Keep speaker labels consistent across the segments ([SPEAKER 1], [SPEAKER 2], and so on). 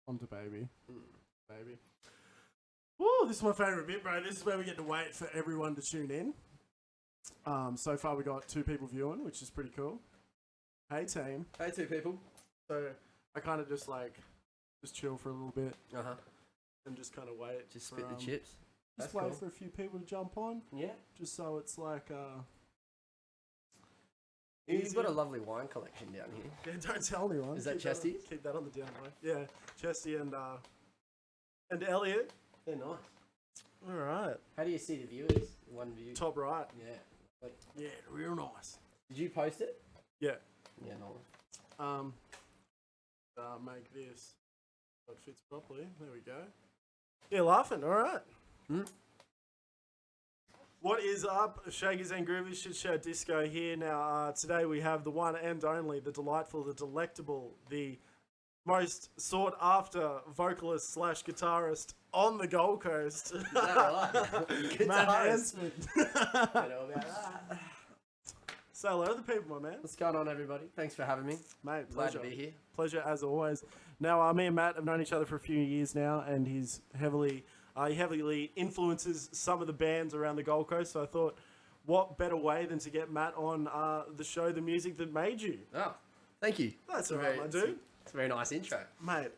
[SPEAKER 1] onto Baby. Baby. Woo, this is my favourite bit, bro. This is where we get to wait for everyone to tune in. So far we got 2 people viewing, which is pretty cool. Hey team.
[SPEAKER 2] Hey, 2 people.
[SPEAKER 1] So I kind of just chill for a little bit and just kind of wait.
[SPEAKER 2] Just
[SPEAKER 1] for,
[SPEAKER 2] spit the chips.
[SPEAKER 1] Just
[SPEAKER 2] That's
[SPEAKER 1] wait
[SPEAKER 2] cool.
[SPEAKER 1] for a few people to jump on.
[SPEAKER 2] Yeah.
[SPEAKER 1] Just so it's like
[SPEAKER 2] You've got a lovely wine collection down here.
[SPEAKER 1] Yeah, don't tell anyone.
[SPEAKER 2] Is that Chesty?
[SPEAKER 1] Keep that on the down low. Yeah, Chesty and Elliot.
[SPEAKER 2] They're nice.
[SPEAKER 1] All right.
[SPEAKER 2] How do you see the viewers? One view.
[SPEAKER 1] Top right.
[SPEAKER 2] Yeah. Like,
[SPEAKER 1] Yeah, real nice.
[SPEAKER 2] did you post it?
[SPEAKER 1] Yeah.
[SPEAKER 2] Yeah, nice.
[SPEAKER 1] Make this so it fits properly. There we go. Yeah, laughing. All right. What is up, Shakers and Groovers? Shit Show Disco here. Now, today we have the one and only, the delightful, the delectable, the most sought after vocalist / guitarist on the Gold Coast.
[SPEAKER 2] Is that right?
[SPEAKER 1] Matt Hansford.
[SPEAKER 2] I know about that.
[SPEAKER 1] Say hello to the people, my man.
[SPEAKER 2] What's going on, everybody? Thanks for having me.
[SPEAKER 1] Mate,
[SPEAKER 2] Glad
[SPEAKER 1] pleasure.
[SPEAKER 2] to be here.
[SPEAKER 1] Pleasure as always. Now, me and Matt have known each other for a few years now, and he heavily influences some of the bands around the Gold Coast. So I thought, what better way than to get Matt on the show, The Music That Made You?
[SPEAKER 2] Oh, thank you.
[SPEAKER 1] That's all right, my dude.
[SPEAKER 2] It's a very nice intro.
[SPEAKER 1] Mate,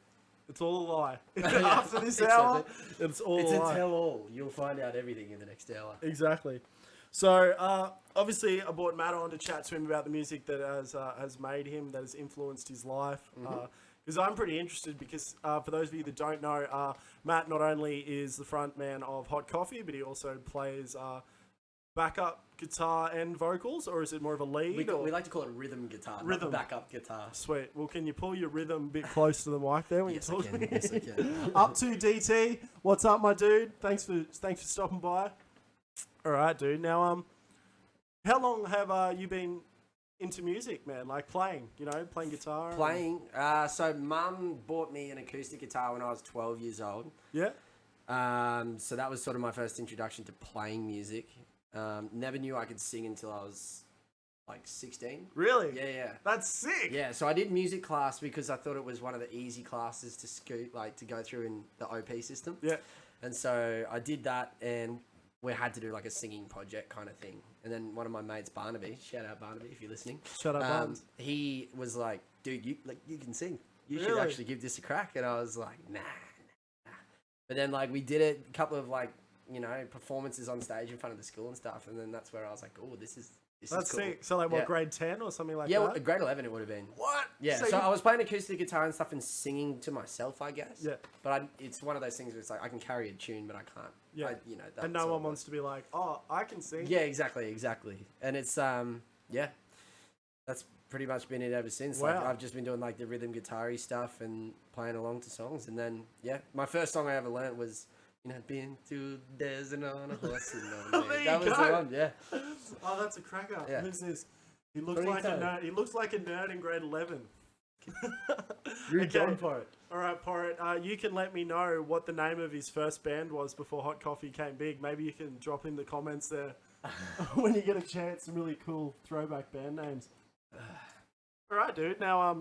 [SPEAKER 1] it's all a lie. After this hour, it's all
[SPEAKER 2] It's
[SPEAKER 1] a
[SPEAKER 2] a
[SPEAKER 1] lie.
[SPEAKER 2] tell-all. You'll find out everything in the next hour.
[SPEAKER 1] Exactly. So, obviously, I brought Matt on to chat to him about the music that has made him, that has influenced his life. Because I'm pretty interested because, for those of you that don't know, Matt not only is the front man of Hot Coffee, but he also plays backup guitar and vocals, or is it more of a lead?
[SPEAKER 2] We like to call it rhythm guitar,
[SPEAKER 1] Rhythm.
[SPEAKER 2] not backup guitar.
[SPEAKER 1] Sweet. Well, can you pull your rhythm a bit close to the mic there when
[SPEAKER 2] Yes,
[SPEAKER 1] you
[SPEAKER 2] I
[SPEAKER 1] talk to
[SPEAKER 2] can.
[SPEAKER 1] me?
[SPEAKER 2] Yes, I can.
[SPEAKER 1] Up to DT. What's up, my dude? Thanks for stopping by. All right, dude. Now, how long have you been into music, man? Like playing, playing guitar?
[SPEAKER 2] Playing. So Mum bought me an acoustic guitar when I was 12 years old.
[SPEAKER 1] Yeah.
[SPEAKER 2] So that was sort of my first introduction to playing music. Never knew I could sing until I was like 16.
[SPEAKER 1] Really?
[SPEAKER 2] Yeah.
[SPEAKER 1] That's sick.
[SPEAKER 2] Yeah, so I did music class because I thought it was one of the easy classes to go through in the OP system.
[SPEAKER 1] Yeah.
[SPEAKER 2] And so I did that, and we had to do like a singing project kind of thing. And then one of my mates, Barnaby, shout out Barnaby if you're listening.
[SPEAKER 1] Shut up, Barnes.
[SPEAKER 2] He was like, dude, you can sing. You should
[SPEAKER 1] Really?
[SPEAKER 2] actually give this a crack. And I was like, nah. But then like we did it, a couple of like, performances on stage in front of the school and stuff. And then that's where I was like, oh, this is
[SPEAKER 1] That's
[SPEAKER 2] cool.
[SPEAKER 1] sick. So like what,
[SPEAKER 2] Yeah.
[SPEAKER 1] grade 10 or something like
[SPEAKER 2] Yeah,
[SPEAKER 1] that?
[SPEAKER 2] well, grade 11 it would have been.
[SPEAKER 1] What?
[SPEAKER 2] Yeah, so I was playing acoustic guitar and stuff and singing to myself, I guess.
[SPEAKER 1] Yeah.
[SPEAKER 2] But it's one of those things where it's like I can carry a tune, but I can't.
[SPEAKER 1] Yeah.
[SPEAKER 2] That's
[SPEAKER 1] And no
[SPEAKER 2] sort
[SPEAKER 1] one
[SPEAKER 2] of
[SPEAKER 1] wants to be like, oh, I can sing.
[SPEAKER 2] Yeah, exactly. And it's that's pretty much been it ever since. Like
[SPEAKER 1] Wow.
[SPEAKER 2] I've just been doing like the rhythm guitar-y stuff and playing along to songs, and then my first song I ever learnt was been to the desert on a horse.
[SPEAKER 1] There
[SPEAKER 2] That
[SPEAKER 1] you
[SPEAKER 2] was
[SPEAKER 1] go.
[SPEAKER 2] the one. Yeah.
[SPEAKER 1] Oh, that's a cracker.
[SPEAKER 2] Yeah.
[SPEAKER 1] Who's this? He looks
[SPEAKER 2] What are you
[SPEAKER 1] like a
[SPEAKER 2] saying?
[SPEAKER 1] nerd. He looks like a nerd in grade 11.
[SPEAKER 2] You're done for it.
[SPEAKER 1] All right, Porrit. You can let me know what the name of his first band was before Hot Coffee came big. Maybe you can drop in the comments there when you get a chance. Some really cool throwback band names. All right, dude. Now,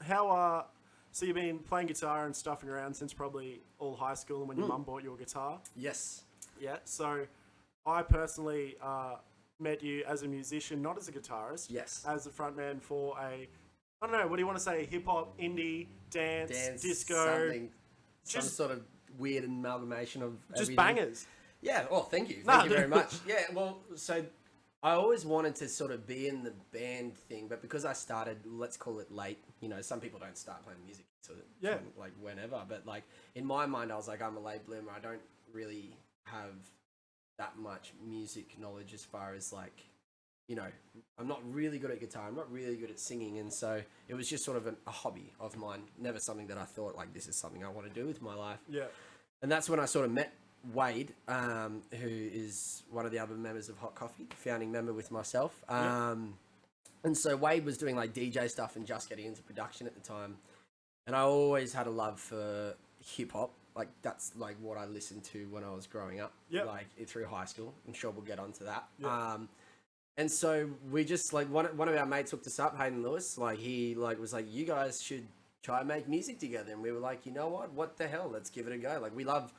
[SPEAKER 1] how so you've been playing guitar and stuffing around since probably all high school and when your mum bought you a guitar?
[SPEAKER 2] Yes.
[SPEAKER 1] Yeah. So, I personally met you as a musician, not as a guitarist.
[SPEAKER 2] Yes.
[SPEAKER 1] As the frontman for I don't know, what do you want to say? Hip hop, indie, dance, disco,
[SPEAKER 2] something, some sort of weird amalgamation of
[SPEAKER 1] just
[SPEAKER 2] everything.
[SPEAKER 1] bangers.
[SPEAKER 2] Yeah. Oh, thank you.
[SPEAKER 1] No,
[SPEAKER 2] Thank you very
[SPEAKER 1] dude.
[SPEAKER 2] much. Yeah. Well, so I always wanted to sort of be in the band thing, but because I started, let's call it late. Some people don't start playing music till like whenever. But like in my mind, I was like, I'm a late bloomer. I don't really have that much music knowledge as far as like, I'm not really good at guitar. I'm not really good at singing. And so it was just sort of a hobby of mine. Never something that I thought like, this is something I want to do with my life.
[SPEAKER 1] Yeah.
[SPEAKER 2] And that's when I sort of met Wade, who is one of the other members of Hot Coffee, founding member with myself. And so Wade was doing like DJ stuff and just getting into production at the time. And I always had a love for hip hop. Like that's like what I listened to when I was growing up, like through high school. I'm sure we'll get onto that.
[SPEAKER 1] Yep.
[SPEAKER 2] And so we just like one of our mates hooked us up, Hayden Lewis. Like he like was like, you guys should try and make music together. And we were like, you know what the hell, let's give it a go. Like, we love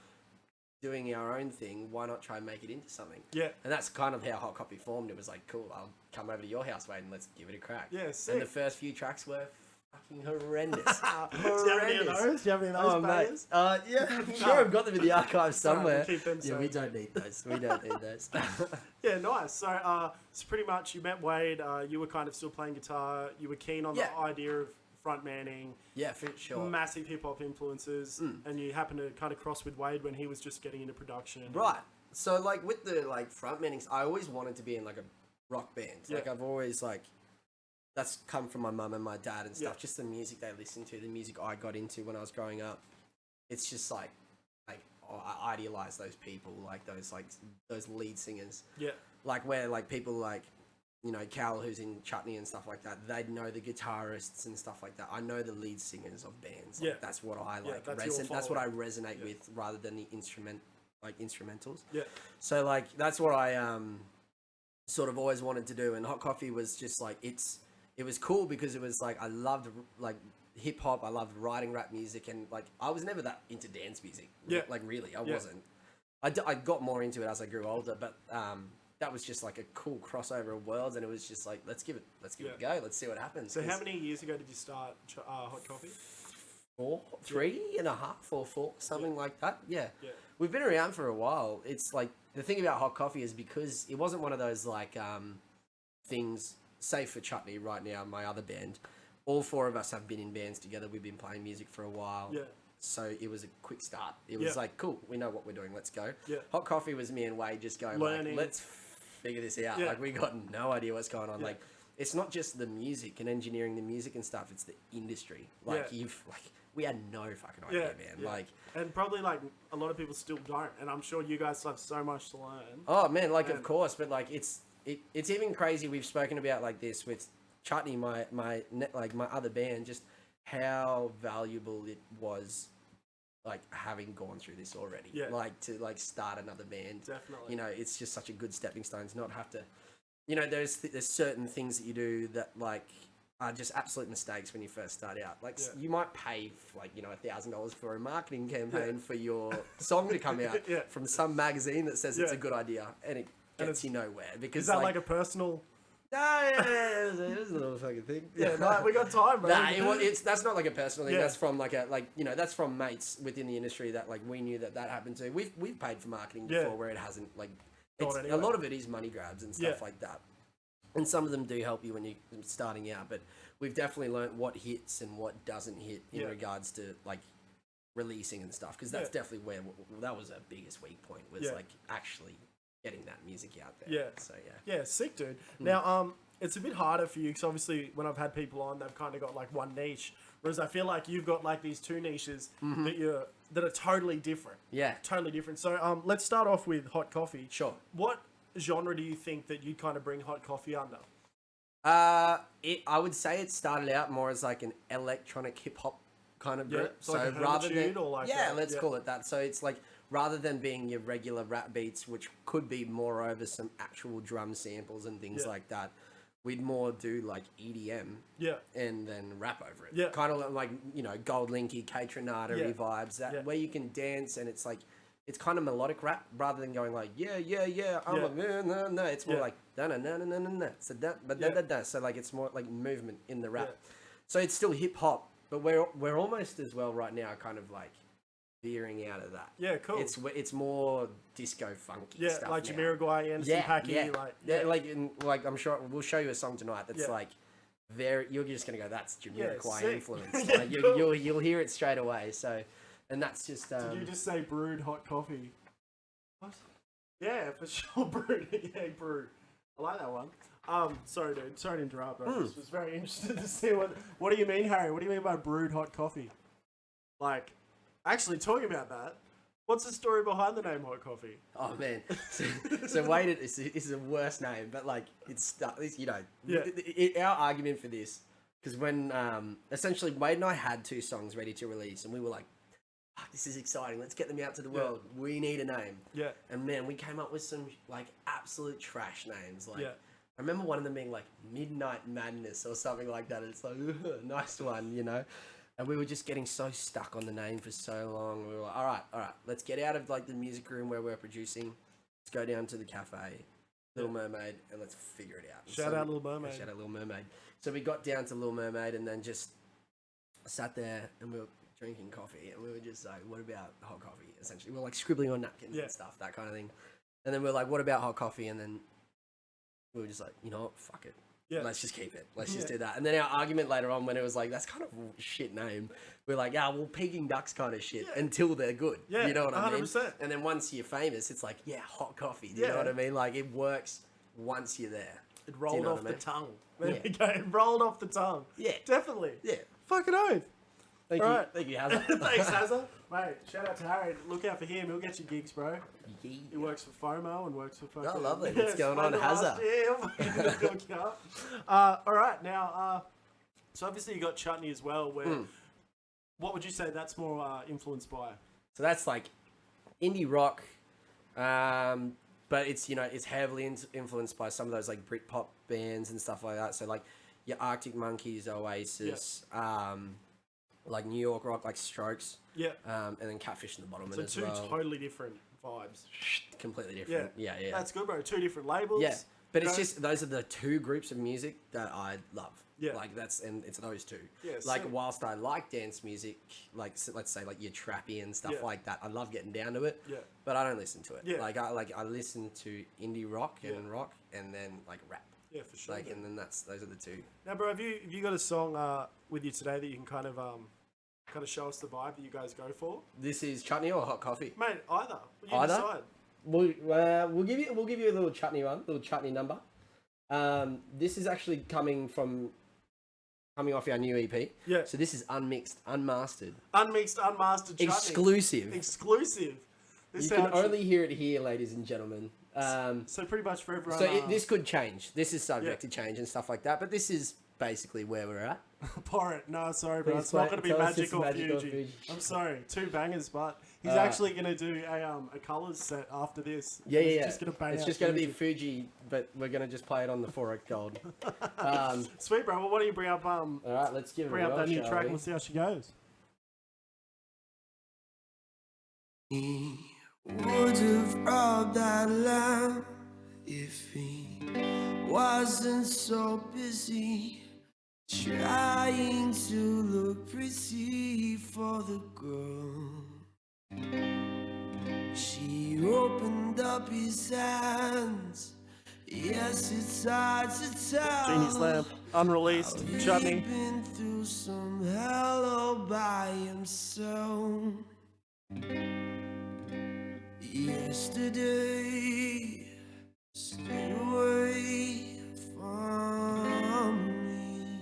[SPEAKER 2] doing our own thing. Why not try and make it into something?
[SPEAKER 1] Yeah.
[SPEAKER 2] And that's kind of how Hot Coffee formed. It was like, cool, I'll come over to your house, Wade, and let's give it a crack.
[SPEAKER 1] Yeah, sick.
[SPEAKER 2] And the first few tracks were fucking horrendous.
[SPEAKER 1] Do you have any of those? Do you have any of those bangers?
[SPEAKER 2] Yeah, I'm sure I've got them in the archive somewhere.
[SPEAKER 1] We'll keep them
[SPEAKER 2] Yeah, we don't need those. We don't need those.
[SPEAKER 1] Yeah, nice. So, it's pretty much you met Wade. You were kind of still playing guitar. You were keen on the idea of frontmanning.
[SPEAKER 2] Yeah, for sure.
[SPEAKER 1] Massive hip hop influences, and you happened to kind of cross with Wade when he was just getting into production.
[SPEAKER 2] Right. So, like, with the like frontmanning, I always wanted to be in like a rock band. Like, I've always like. That's come from my mum and my dad and stuff. Yeah. Just the music they listened to, the music I got into when I was growing up. It's just like I idealize those people, like those lead singers. Yeah. Like where like people like, you know, Cal, who's in Chutney and stuff like that. They know the guitarists and stuff like that. I know the lead singers of bands. Like, that's what I like. That's what I resonate with rather than the instrumentals. Yeah. So like that's what I sort of always wanted to do. And Hot Coffee was just like it was cool because it was like I loved like hip hop. I loved writing rap music, and like I was never that into dance music. Yeah, like really, I wasn't. I got more into it as I grew older, but that was just like a cool crossover of worlds, and it was just like let's give it a go. Let's see what happens.
[SPEAKER 1] So how many years ago did you start Hot Coffee?
[SPEAKER 2] 3.5 or 4, something like that. Yeah, we've been around for a while. It's like the thing about Hot Coffee is because it wasn't one of those like things. Say for Chutney right now, my other band, all 4 of us have been in bands together. We've been playing music for a while. Yeah. So it was a quick start. It was like, cool, we know what we're doing. Let's go. Yeah. Hot Coffee was me and Wade just going like, let's figure this out. Yeah. Like we got no idea what's going on. Yeah. Like it's not just the music and engineering the music and stuff. It's the industry. Like we had no fucking idea, man. Yeah. Like,
[SPEAKER 1] and probably like a lot of people still don't. And I'm sure you guys have so much to learn.
[SPEAKER 2] Oh man, like of course, but like it's even crazy. We've spoken about like this with Chutney, my other band, just how valuable it was, like having gone through this already. Yeah. Like to like start another band.
[SPEAKER 1] Definitely.
[SPEAKER 2] You know, it's just such a good stepping stone to not have to. You know, there's certain things that you do that like are just absolute mistakes when you first start out. Like you might pay like $1,000 for a marketing campaign for your song to come out from some magazine that says it's a good idea, and it gets you nowhere because
[SPEAKER 1] is that like a personal?
[SPEAKER 2] No, it was a little fucking thing.
[SPEAKER 1] Yeah, no, we got time, bro.
[SPEAKER 2] That's not like a personal thing. That's from that's from mates within the industry that like we knew that happened to. We've paid for marketing before where it hasn't like. A lot of it is money grabs and stuff like that, and some of them do help you when you're starting out. But we've definitely learned what hits and what doesn't hit in regards to like releasing and stuff, because that's definitely where that was our biggest weak point was like actually getting that music out there. Yeah. So
[SPEAKER 1] yeah, sick, dude. Now it's a bit harder for you because obviously when I've had people on, they've kind of got like one niche, whereas I feel like you've got like these 2 niches that are totally different. Yeah, totally different. So let's start off with Hot Coffee.
[SPEAKER 2] Sure.
[SPEAKER 1] What genre do you think that you kind of bring Hot Coffee under?
[SPEAKER 2] I would say it started out more as like an electronic hip hop kind of group.
[SPEAKER 1] So like rather than
[SPEAKER 2] let's call it that. So it's like rather than being your regular rap beats, which could be more over some actual drum samples and things like that, we'd more do like EDM and then rap over it. Yeah. Kind of like, Gold Linky, K-Tronada vibes, where you can dance and it's like, it's kind of melodic rap rather than going like, I'm like, no. It's more like, da-na-na-na-na-na. So da-da-da-da. So like, it's more like movement in the rap. Yeah. So it's still hip hop, but we're almost as well right now kind of like veering out of that.
[SPEAKER 1] Yeah, cool.
[SPEAKER 2] It's more disco funky stuff
[SPEAKER 1] like
[SPEAKER 2] now.
[SPEAKER 1] Jamiroquai, Anderson .Paak.
[SPEAKER 2] Like I'm sure we'll show you a song tonight that's like you're just gonna go, that's Jamiroquai influence. Like you'll hear it straight away. So, and that's just.
[SPEAKER 1] Did you just say brewed hot coffee? What? Yeah, for sure, brewed. Yeah, brewed. I like that one. Sorry, dude. Sorry to interrupt. I was just very interested to see what do you mean, Harry? What do you mean by brewed hot coffee? Like. Actually, talking about that, what's the story behind the name Hot Coffee?
[SPEAKER 2] Oh man, so Wade is the worst name, but like our argument for this, because when essentially Wade and I had 2 songs ready to release, and we were like, this is exciting, let's get them out to the world. We need a name. Yeah. And man, we came up with some like absolute trash names. Like I remember one of them being like Midnight Madness or something like that. It's like nice one, And we were just getting so stuck on the name for so long. We were like, all right, let's get out of like the music room where we're producing. Let's go down to the cafe, Little Mermaid, and let's figure it out.
[SPEAKER 1] Shout out Little Mermaid.
[SPEAKER 2] Shout out Little Mermaid. So we got down to Little Mermaid and then just sat there and we were drinking coffee and we were just like, what about hot coffee? Essentially, we were like scribbling on napkins and stuff, that kind of thing. And then we were like, what about hot coffee? And then we were just like, you know what, fuck it. Yeah. Let's just keep it. Let's just do that. And then our argument later on when it was like, that's kind of a shit name. We're like, well, Peking Duck's kind of shit until they're good.
[SPEAKER 1] Yeah,
[SPEAKER 2] you know what 100%.
[SPEAKER 1] I mean?
[SPEAKER 2] And then once you're famous, it's like, hot coffee. Do you know what I mean? Like, it works once you're there.
[SPEAKER 1] It rolled off the tongue. There
[SPEAKER 2] Yeah.
[SPEAKER 1] we go. It rolled off the tongue.
[SPEAKER 2] Yeah.
[SPEAKER 1] Definitely.
[SPEAKER 2] Yeah.
[SPEAKER 1] Fucking oath.
[SPEAKER 2] Thank
[SPEAKER 1] All
[SPEAKER 2] you.
[SPEAKER 1] right.
[SPEAKER 2] Thank you, Hazza.
[SPEAKER 1] Thanks, Hazza. Mate, shout out to Harry. Look out for him. He'll get you gigs, bro.
[SPEAKER 2] Yeah.
[SPEAKER 1] He works for FOMO and works for fucking...
[SPEAKER 2] Oh, lovely. What's going on, Hazza?
[SPEAKER 1] All right, now, so obviously you got Chutney as well, where... What would you say that's more influenced by?
[SPEAKER 2] So that's like indie rock, but it's, it's heavily influenced by some of those like Britpop bands and stuff like that. So like your Arctic Monkeys, Oasis, like New York rock, like Strokes, and then Catfish in the Bottom
[SPEAKER 1] so
[SPEAKER 2] as
[SPEAKER 1] two
[SPEAKER 2] well.
[SPEAKER 1] totally different vibes.
[SPEAKER 2] Completely different. Yeah.
[SPEAKER 1] That's good, bro. Two different labels.
[SPEAKER 2] Yeah, but it's just those are the two groups of music that I love.
[SPEAKER 1] Yeah.
[SPEAKER 2] Like and it's those two.
[SPEAKER 1] Yeah,
[SPEAKER 2] like
[SPEAKER 1] so-
[SPEAKER 2] whilst I like dance music, like let's say like your trappy and stuff like that, I love getting down to it.
[SPEAKER 1] Yeah.
[SPEAKER 2] But I don't listen to it.
[SPEAKER 1] Yeah.
[SPEAKER 2] I listen to indie rock and rock and then like rap.
[SPEAKER 1] Yeah, for sure.
[SPEAKER 2] Like and then those are the two.
[SPEAKER 1] Now, bro, have you got a song with you today that you can kind of show us the vibe that you guys go for?
[SPEAKER 2] This is chutney or hot coffee?
[SPEAKER 1] Mate, either. You
[SPEAKER 2] Either?
[SPEAKER 1] decide.
[SPEAKER 2] We'll give you a little chutney number. This is actually coming off our new EP.
[SPEAKER 1] Yeah.
[SPEAKER 2] So this is unmixed, unmastered.
[SPEAKER 1] Unmixed, unmastered Chutney.
[SPEAKER 2] Exclusive.
[SPEAKER 1] This
[SPEAKER 2] You can only hear it here, ladies and gentlemen.
[SPEAKER 1] So pretty much for everyone.
[SPEAKER 2] So this could change. This is subject to change and stuff like that. But this is basically where we're at.
[SPEAKER 1] Pour it. No, sorry, bro.
[SPEAKER 2] Please
[SPEAKER 1] It's not going to be
[SPEAKER 2] tell us
[SPEAKER 1] Magic
[SPEAKER 2] it's
[SPEAKER 1] or
[SPEAKER 2] Magic or
[SPEAKER 1] Fuji.
[SPEAKER 2] Fuji.
[SPEAKER 1] I'm sorry. Two bangers, but he's actually going to do a colours set after this.
[SPEAKER 2] Yeah.
[SPEAKER 1] He's just going to bang
[SPEAKER 2] It's
[SPEAKER 1] out
[SPEAKER 2] just going to be
[SPEAKER 1] Fuji.
[SPEAKER 2] Fuji, but we're going to just play it on the 4 Gold.
[SPEAKER 1] Sweet, bro. Well, why don't you bring up
[SPEAKER 2] All right, let's give it a go,
[SPEAKER 1] that new
[SPEAKER 2] shall
[SPEAKER 1] track
[SPEAKER 2] we?
[SPEAKER 1] and we'll see how she goes.
[SPEAKER 3] He would have robbed that lamb if he wasn't so busy trying to look pretty for the girl. She opened up his hands. Yes, it's hard to tell.
[SPEAKER 1] Genie's Lamp, unreleased, Chutney.
[SPEAKER 3] He'd been through some hell all by himself. Yesterday, stay away from me.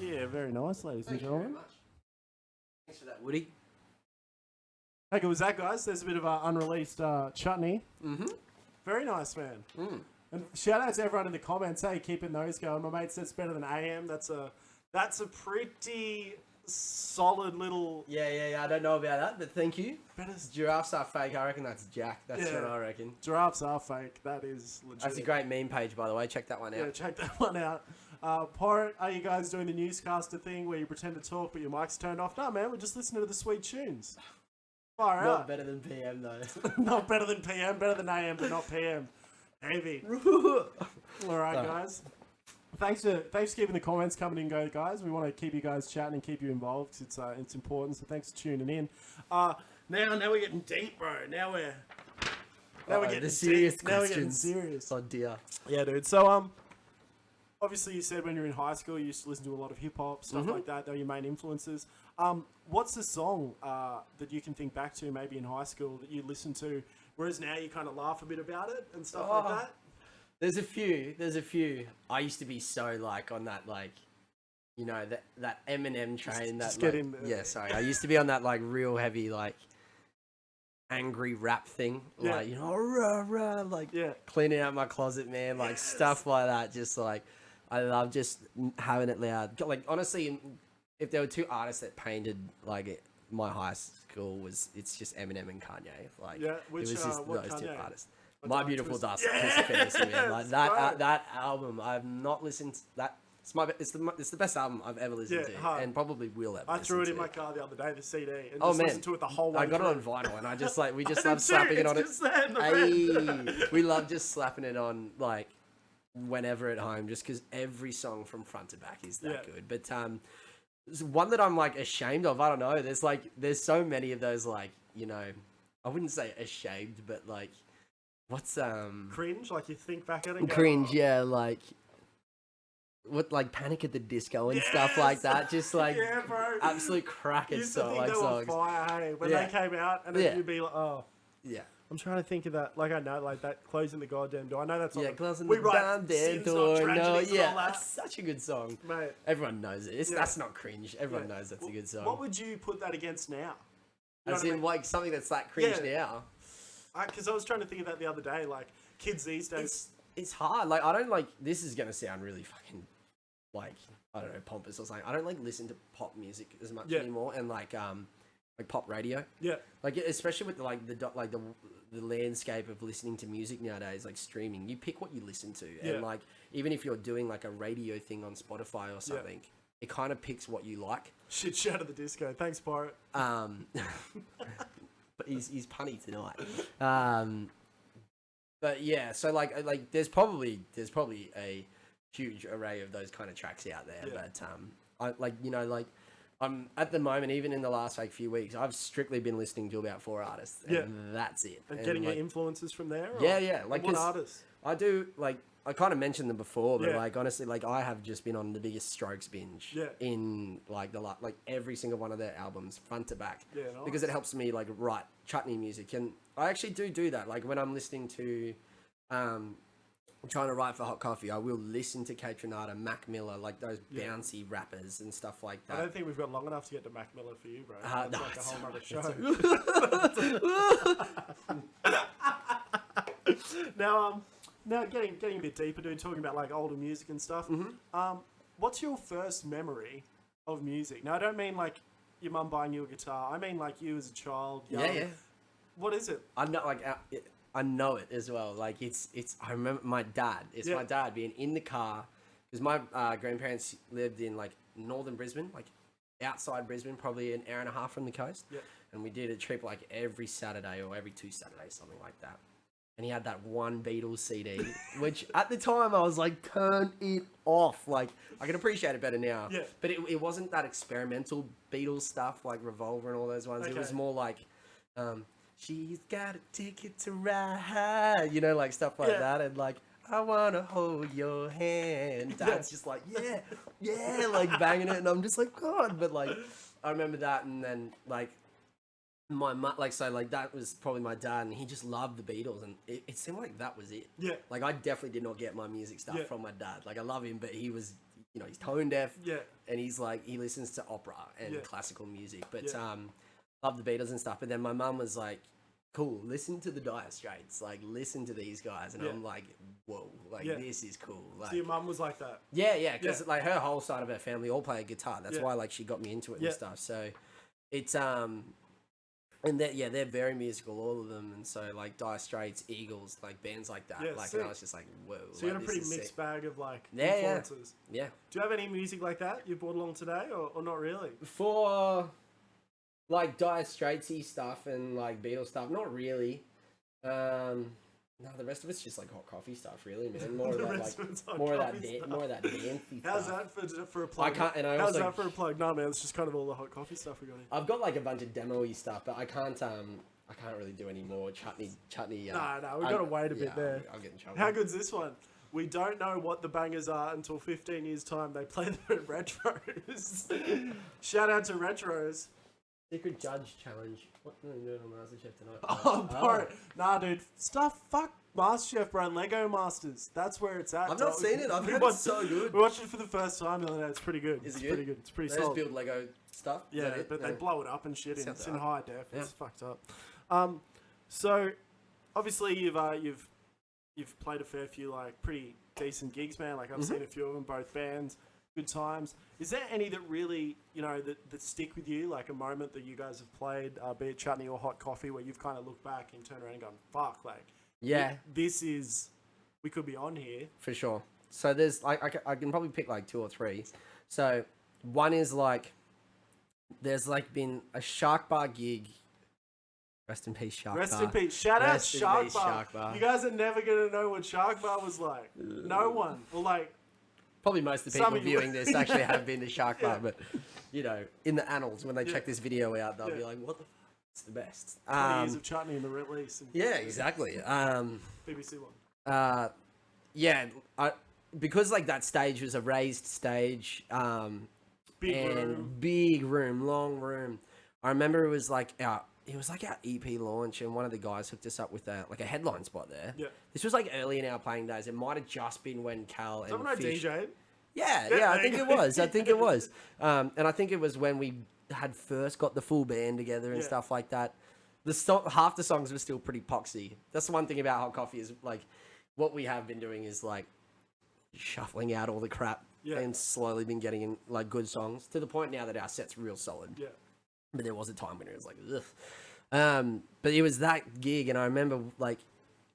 [SPEAKER 1] Yeah, very nice, ladies and
[SPEAKER 2] Thank you very
[SPEAKER 1] gentlemen.
[SPEAKER 2] much. Thanks for that, Woody.
[SPEAKER 1] How good was that, guys? There's a bit of unreleased chutney.
[SPEAKER 2] Mm-hmm.
[SPEAKER 1] Very nice, man.
[SPEAKER 2] Mm.
[SPEAKER 1] And shout out to everyone in the comments. Hey, keeping those going. My mate says better than AM. That's a pretty solid little.
[SPEAKER 2] Yeah. I don't know about that, but thank you.
[SPEAKER 1] Better.
[SPEAKER 2] Giraffes are fake. I reckon that's Jack. That's
[SPEAKER 1] Yeah.
[SPEAKER 2] what I reckon.
[SPEAKER 1] Giraffes are fake. That is legit.
[SPEAKER 2] That's a great meme page, by the way. Check that one out.
[SPEAKER 1] Yeah, check that one out. Pirate, are you guys doing the newscaster thing where you pretend to talk but your mic's turned off? No, man, we're just listening to the sweet tunes. Far
[SPEAKER 2] Not
[SPEAKER 1] out.
[SPEAKER 2] better than PM though.
[SPEAKER 1] Not better than PM, better than AM, but not PM. Heavy. All right, guys. Thanks for keeping the comments coming in, guys. We want to keep you guys chatting and keep you involved. It's important. So thanks for tuning in. Now we're getting deep, bro. Now we're getting
[SPEAKER 2] the serious
[SPEAKER 1] deep. Now we're getting
[SPEAKER 2] questions.
[SPEAKER 1] serious.
[SPEAKER 2] Oh dear.
[SPEAKER 1] Yeah, dude. So obviously you said when you were in high school you used to listen to a lot of hip hop stuff like that. They were your main influences. What's the song that you can think back to maybe in high school that you listened to, whereas now you kind of laugh a bit about it and stuff like that?
[SPEAKER 2] There's a few. I used to be so like on that like, you know, that Eminem train.
[SPEAKER 1] Just
[SPEAKER 2] that
[SPEAKER 1] get
[SPEAKER 2] like,
[SPEAKER 1] in there.
[SPEAKER 2] Yeah, sorry. I used to be on that like real heavy like angry rap thing.
[SPEAKER 1] Yeah.
[SPEAKER 2] Like, you know, rah, rah, like
[SPEAKER 1] Yeah.
[SPEAKER 2] cleaning out my closet, man. Like stuff like that. Just like, I love just having it loud. Like honestly, if there were two artists that painted like my high school it's just Eminem and Kanye. Like
[SPEAKER 1] Yeah, which,
[SPEAKER 2] it was just
[SPEAKER 1] what
[SPEAKER 2] those two
[SPEAKER 1] Kanye?
[SPEAKER 2] artists.
[SPEAKER 1] What
[SPEAKER 2] My
[SPEAKER 1] Dark
[SPEAKER 2] Beautiful
[SPEAKER 1] Twisted?
[SPEAKER 2] Dark Twisted Fantasy, man. Like
[SPEAKER 1] Yes, bro.
[SPEAKER 2] that album, I've not listened to that. It's the best album I've ever listened
[SPEAKER 1] Yeah,
[SPEAKER 2] to,
[SPEAKER 1] hard.
[SPEAKER 2] and probably will ever.
[SPEAKER 1] I threw it
[SPEAKER 2] listen
[SPEAKER 1] in
[SPEAKER 2] to.
[SPEAKER 1] my car the other day, the CD, and
[SPEAKER 2] Oh
[SPEAKER 1] just
[SPEAKER 2] man,
[SPEAKER 1] listened to it the whole way
[SPEAKER 2] I got it
[SPEAKER 1] through.
[SPEAKER 2] on vinyl, and I just like we just
[SPEAKER 1] I
[SPEAKER 2] love
[SPEAKER 1] did
[SPEAKER 2] slapping
[SPEAKER 1] too,
[SPEAKER 2] it on
[SPEAKER 1] it's
[SPEAKER 2] it.
[SPEAKER 1] just there in the red.
[SPEAKER 2] Hey, we love just slapping it on like whenever at home, just because every song from front to back is that
[SPEAKER 1] Yeah.
[SPEAKER 2] good. But there's one that I'm like ashamed of. I don't know. There's so many of those like, you know, I wouldn't say ashamed, but like what's
[SPEAKER 1] Cringe, like you think back at it and go,
[SPEAKER 2] cringe,
[SPEAKER 1] "Oh,
[SPEAKER 2] yeah, like what like Panic at the Disco and stuff like
[SPEAKER 1] Yes!
[SPEAKER 2] that. Just like
[SPEAKER 1] yeah, bro.
[SPEAKER 2] absolute
[SPEAKER 1] You
[SPEAKER 2] crackers
[SPEAKER 1] used to think
[SPEAKER 2] like
[SPEAKER 1] they were
[SPEAKER 2] songs.
[SPEAKER 1] fire, hey, when
[SPEAKER 2] Yeah.
[SPEAKER 1] they came out, and then
[SPEAKER 2] Yeah.
[SPEAKER 1] you'd be like, oh.
[SPEAKER 2] Yeah.
[SPEAKER 1] I'm trying to think of that. Like I know, like that closing the goddamn door. I know that's
[SPEAKER 2] Yeah,
[SPEAKER 1] not.
[SPEAKER 2] closing
[SPEAKER 1] we
[SPEAKER 2] the
[SPEAKER 1] write
[SPEAKER 2] damn
[SPEAKER 1] sins, not
[SPEAKER 2] door. No,
[SPEAKER 1] tragedies and
[SPEAKER 2] yeah,
[SPEAKER 1] all that.
[SPEAKER 2] that's such a good song.
[SPEAKER 1] Mate.
[SPEAKER 2] Everyone knows it.
[SPEAKER 1] Yeah.
[SPEAKER 2] That's not cringe. Everyone
[SPEAKER 1] Yeah.
[SPEAKER 2] knows that's a good song.
[SPEAKER 1] What would you put that against now? You know
[SPEAKER 2] As
[SPEAKER 1] what I
[SPEAKER 2] in,
[SPEAKER 1] mean?
[SPEAKER 2] like something that's that cringe
[SPEAKER 1] Yeah.
[SPEAKER 2] now.
[SPEAKER 1] Because I was trying to think of that the other day. Like kids these days.
[SPEAKER 2] It's hard. Like I don't like. This is gonna sound really fucking like I don't know pompous or something. I don't like listen to pop music as much
[SPEAKER 1] Yeah.
[SPEAKER 2] anymore, and like pop radio.
[SPEAKER 1] Yeah.
[SPEAKER 2] Like especially with the landscape of listening to music nowadays, like streaming, you pick what you listen to,
[SPEAKER 1] Yeah.
[SPEAKER 2] and like even if you're doing like a radio thing on Spotify or something, it kind of picks what you like.
[SPEAKER 1] Shit, shout at the disco. Thanks, Pirate.
[SPEAKER 2] But he's punny tonight. But yeah, so like there's probably a huge array of those kind of tracks out there.
[SPEAKER 1] Yeah.
[SPEAKER 2] But I like, you know, like I'm at the moment, even in the last like few weeks, I've strictly been listening to about 4 artists, and
[SPEAKER 1] Yeah.
[SPEAKER 2] that's it.
[SPEAKER 1] And getting
[SPEAKER 2] like,
[SPEAKER 1] your influences from there? Or
[SPEAKER 2] yeah, like
[SPEAKER 1] what
[SPEAKER 2] 'cause
[SPEAKER 1] artists?
[SPEAKER 2] I do like I kind of mentioned them before, but
[SPEAKER 1] Yeah.
[SPEAKER 2] like honestly, like I have just been on the biggest Strokes binge
[SPEAKER 1] Yeah.
[SPEAKER 2] in like like every single one of their albums, front to back,
[SPEAKER 1] Yeah, nice.
[SPEAKER 2] because it helps me like write chutney music, and I actually do that. Like when I'm listening to, trying to write for Hot Coffee, I will listen to Kate Renata, Mac Miller, like those bouncy rappers and stuff like
[SPEAKER 1] I
[SPEAKER 2] that.
[SPEAKER 1] don't think we've got long enough to get to Mac Miller for you, bro. That's
[SPEAKER 2] No,
[SPEAKER 1] like a
[SPEAKER 2] it's
[SPEAKER 1] whole
[SPEAKER 2] alright.
[SPEAKER 1] nother show. Now getting a bit deeper, dude, talking about like older music and stuff. What's your first memory of music? Now, I don't mean like your mum buying you a guitar. I mean like you as a child. Young.
[SPEAKER 2] Yeah.
[SPEAKER 1] What is it?
[SPEAKER 2] I'm not like I know it as well. Like it's. I remember my dad. It's
[SPEAKER 1] Yeah.
[SPEAKER 2] my dad being in the car because my grandparents lived in like northern Brisbane, like outside Brisbane, probably an hour and a half from the coast.
[SPEAKER 1] Yeah.
[SPEAKER 2] And we did a trip like every Saturday or every 2 Saturdays, something like that. And he had that one Beatles CD, which at the time I was like, turn it off. Like I can appreciate it better now.
[SPEAKER 1] Yeah.
[SPEAKER 2] But it wasn't that experimental Beatles stuff like Revolver and all those ones. It was
[SPEAKER 1] Okay.
[SPEAKER 2] more like. She's got a ticket to ride, you know, like stuff like
[SPEAKER 1] Yeah.
[SPEAKER 2] that, and like I wanna hold your hand. Dad's just like yeah, like banging it, and I'm just like God. But like I remember that, and then like my mum, like so, like that was probably my dad, and he just loved the Beatles, and it seemed like that was it.
[SPEAKER 1] Yeah.
[SPEAKER 2] Like I definitely did not get my music stuff
[SPEAKER 1] Yeah.
[SPEAKER 2] from my dad. Like I love him, but he was he's tone deaf.
[SPEAKER 1] Yeah.
[SPEAKER 2] And he's like, he listens to opera and classical music, but
[SPEAKER 1] Yeah.
[SPEAKER 2] love the Beatles and stuff. But then my mum was like, cool, listen to the Dire Straits, like listen to these guys. And
[SPEAKER 1] Yeah.
[SPEAKER 2] I'm like, whoa, like this is cool. Like,
[SPEAKER 1] So your mum was like that.
[SPEAKER 2] yeah, because like her whole side of her family all play guitar. That's
[SPEAKER 1] Yeah.
[SPEAKER 2] why like she got me into it
[SPEAKER 1] Yeah.
[SPEAKER 2] and stuff. So it's and they're very musical, all of them. And so like Dire Straits, Eagles, like bands like that.
[SPEAKER 1] Yeah,
[SPEAKER 2] like
[SPEAKER 1] sick.
[SPEAKER 2] and I was just like, whoa.
[SPEAKER 1] So you
[SPEAKER 2] like,
[SPEAKER 1] had a
[SPEAKER 2] this
[SPEAKER 1] pretty
[SPEAKER 2] is
[SPEAKER 1] mixed
[SPEAKER 2] sick.
[SPEAKER 1] bag of like
[SPEAKER 2] Yeah.
[SPEAKER 1] influences.
[SPEAKER 2] Yeah.
[SPEAKER 1] Do you have any music like that you brought along today, or not really?
[SPEAKER 2] For like Dire Straitsy stuff and like Beatles stuff, not really. No, the rest of it's just like hot coffee stuff, really, man. More of
[SPEAKER 1] The
[SPEAKER 2] that,
[SPEAKER 1] rest of it's hot
[SPEAKER 2] more of that,
[SPEAKER 1] coffee stuff.
[SPEAKER 2] more of that dancey
[SPEAKER 1] How's
[SPEAKER 2] stuff.
[SPEAKER 1] that for a plug?
[SPEAKER 2] I can't, and I
[SPEAKER 1] How's
[SPEAKER 2] also,
[SPEAKER 1] that for a plug? No, man, it's just kind of all the hot coffee stuff we got here.
[SPEAKER 2] I've got like a bunch of demo-y stuff, but I can't really do any more chutney.
[SPEAKER 1] No, we've got to wait a bit there.
[SPEAKER 2] I'll get in trouble.
[SPEAKER 1] How good's this one? We don't know what the bangers are until 15 years' time. They play them at Retros. Shout out to Retros.
[SPEAKER 2] Secret Judge Challenge. What are they doing on MasterChef tonight?
[SPEAKER 1] Oh, bro. Nah, dude. Fuck MasterChef, bro. And Lego Masters. That's where it's at.
[SPEAKER 2] I've not
[SPEAKER 1] dog.
[SPEAKER 2] seen it. I've
[SPEAKER 1] We
[SPEAKER 2] heard
[SPEAKER 1] watched-
[SPEAKER 2] it's so good.
[SPEAKER 1] We watched it for the first time the other day. It's pretty good.
[SPEAKER 2] Is it
[SPEAKER 1] It's
[SPEAKER 2] good?
[SPEAKER 1] pretty good. It's pretty
[SPEAKER 2] They just
[SPEAKER 1] solid.
[SPEAKER 2] build Lego stuff. Is
[SPEAKER 1] Yeah,
[SPEAKER 2] that it?
[SPEAKER 1] but they
[SPEAKER 2] No.
[SPEAKER 1] blow it up and shit.
[SPEAKER 2] Sounds
[SPEAKER 1] It's in
[SPEAKER 2] alright.
[SPEAKER 1] high def.
[SPEAKER 2] Yeah.
[SPEAKER 1] It's fucked up. So obviously you've played a fair few like pretty decent gigs, man. Like I've
[SPEAKER 2] Mm-hmm.
[SPEAKER 1] seen a few of them, both bands, good times. Is there any that really that stick with you, like a moment that you guys have played, be it Chutney or Hot Coffee, where you've kind of looked back and turned around and gone, "Fuck, like
[SPEAKER 2] Yeah.
[SPEAKER 1] we could be on here."
[SPEAKER 2] For sure. So there's like I can probably pick like 2 or 3. So one is like there's like been a Shark Bar gig. Rest in peace, Shark
[SPEAKER 1] Rest
[SPEAKER 2] Bar.
[SPEAKER 1] in peace. Shout out
[SPEAKER 2] Rest in
[SPEAKER 1] Shark
[SPEAKER 2] peace,
[SPEAKER 1] Bar.
[SPEAKER 2] Shark Bar.
[SPEAKER 1] You guys are never gonna know what Shark Bar was like. No one. Well, like.
[SPEAKER 2] Probably most of the
[SPEAKER 1] Some
[SPEAKER 2] people
[SPEAKER 1] of you-
[SPEAKER 2] viewing this actually
[SPEAKER 1] Yeah.
[SPEAKER 2] have been to Shark Bar, but in the annals when they
[SPEAKER 1] Yeah.
[SPEAKER 2] check this video out, they'll
[SPEAKER 1] Yeah.
[SPEAKER 2] be like, "What the? It's the best."
[SPEAKER 1] 20 years of Chutney in the release. And
[SPEAKER 2] Yeah, exactly.
[SPEAKER 1] BBC One.
[SPEAKER 2] Because like that stage was a raised stage, big room, long room. I remember it was like our EP launch, and one of the guys hooked us up with a headline spot there.
[SPEAKER 1] Yeah.
[SPEAKER 2] This was like early in our playing days. It might have just been when Cal and
[SPEAKER 1] Someone I
[SPEAKER 2] Fish.
[SPEAKER 1] DJ'd.
[SPEAKER 2] Yeah,
[SPEAKER 1] Yeah,
[SPEAKER 2] I
[SPEAKER 1] there
[SPEAKER 2] think
[SPEAKER 1] you
[SPEAKER 2] it
[SPEAKER 1] go.
[SPEAKER 2] was. I think it was. And I think it was when we had first got the full band together and
[SPEAKER 1] Yeah.
[SPEAKER 2] stuff like that. Half the songs were still pretty poxy. That's the one thing about Hot Coffee is like what we have been doing is like shuffling out all the crap
[SPEAKER 1] Yeah.
[SPEAKER 2] and slowly been getting in like good songs to the point now that our set's real solid.
[SPEAKER 1] Yeah.
[SPEAKER 2] But there was a time when it was like, ugh. But it was that gig, and I remember like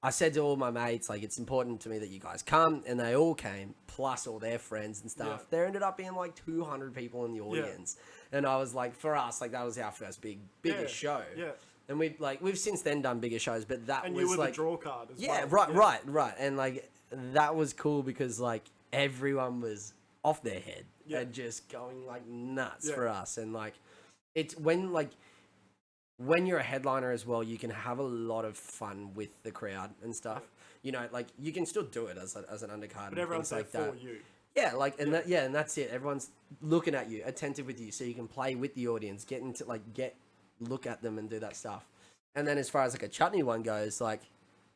[SPEAKER 2] I said to all my mates, like, it's important to me that you guys come, and they all came, plus all their friends and stuff.
[SPEAKER 1] Yeah.
[SPEAKER 2] There ended up being like 200 people in the audience, and I was like, for us, like that was our first biggest show.
[SPEAKER 1] Yeah.
[SPEAKER 2] And we've since then done bigger shows, but that
[SPEAKER 1] And
[SPEAKER 2] was
[SPEAKER 1] you were
[SPEAKER 2] like
[SPEAKER 1] the draw card as
[SPEAKER 2] yeah,
[SPEAKER 1] well.
[SPEAKER 2] right, and like that was cool because like everyone was off their head and just going like nuts for us, and like it's when you're a headliner as well, you can have a lot of fun with the crowd and stuff. You know, like you can still do it as an undercard,
[SPEAKER 1] But everyone's there
[SPEAKER 2] things like
[SPEAKER 1] for
[SPEAKER 2] that.
[SPEAKER 1] you.
[SPEAKER 2] Yeah, like and and that's it. Everyone's looking at you, attentive with you, so you can play with the audience, look at them and do that stuff. And then as far as like a Chutney one goes, like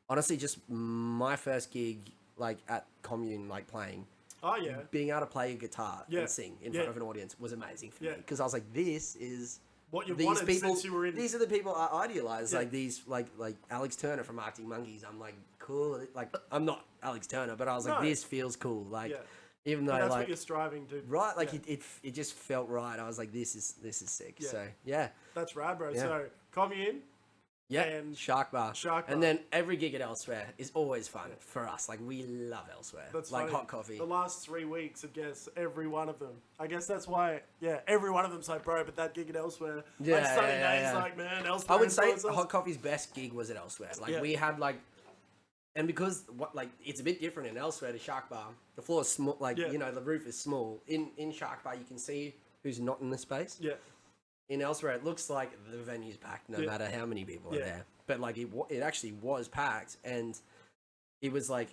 [SPEAKER 2] honestly, just my first gig like at Commune, like playing.
[SPEAKER 1] Oh, yeah.
[SPEAKER 2] Being able to play a guitar
[SPEAKER 1] Yeah.
[SPEAKER 2] and sing in
[SPEAKER 1] Yeah.
[SPEAKER 2] front of an audience was amazing for me
[SPEAKER 1] Yeah.
[SPEAKER 2] because I was like, this is
[SPEAKER 1] What you've
[SPEAKER 2] these
[SPEAKER 1] wanted
[SPEAKER 2] people.
[SPEAKER 1] since you were in...
[SPEAKER 2] These are the people I idolize.
[SPEAKER 1] Yeah.
[SPEAKER 2] Like these, like Alex Turner from Arctic Monkeys. I'm like, cool. Like I'm not Alex Turner, but I was like,
[SPEAKER 1] No.
[SPEAKER 2] this feels cool. Like
[SPEAKER 1] Yeah.
[SPEAKER 2] even
[SPEAKER 1] But
[SPEAKER 2] though
[SPEAKER 1] that's
[SPEAKER 2] like
[SPEAKER 1] what you're striving to...
[SPEAKER 2] right, like
[SPEAKER 1] yeah.
[SPEAKER 2] it just felt right. I was like, this is sick.
[SPEAKER 1] Yeah.
[SPEAKER 2] So yeah.
[SPEAKER 1] That's rad, bro.
[SPEAKER 2] Yeah.
[SPEAKER 1] So, Commune...
[SPEAKER 2] Yeah,
[SPEAKER 1] And
[SPEAKER 2] Shark Bar.
[SPEAKER 1] Shark Bar.
[SPEAKER 2] And then every gig at Elsewhere is always fun for us. Like, we love Elsewhere.
[SPEAKER 1] That's
[SPEAKER 2] like
[SPEAKER 1] funny.
[SPEAKER 2] Hot Coffee.
[SPEAKER 1] The last 3 weeks, I guess, every one of them. I guess that's why, every one of them's like, bro, but that gig at Elsewhere.
[SPEAKER 2] Yeah,
[SPEAKER 1] like, Sunny
[SPEAKER 2] yeah,
[SPEAKER 1] Days,
[SPEAKER 2] yeah.
[SPEAKER 1] like, man, Elsewhere.
[SPEAKER 2] I would say
[SPEAKER 1] influenced us.
[SPEAKER 2] Hot Coffee's best gig was at Elsewhere. Like,
[SPEAKER 1] Yeah.
[SPEAKER 2] we had, like... And because, it's a bit different in Elsewhere to Shark Bar. The floor is small, the roof is small. In Shark Bar, you can see who's not in the space.
[SPEAKER 1] Yeah.
[SPEAKER 2] In Elsewhere, it looks like the venue's packed no matter how many people are
[SPEAKER 1] Yeah.
[SPEAKER 2] there. But, like, it actually was packed. And it was, like,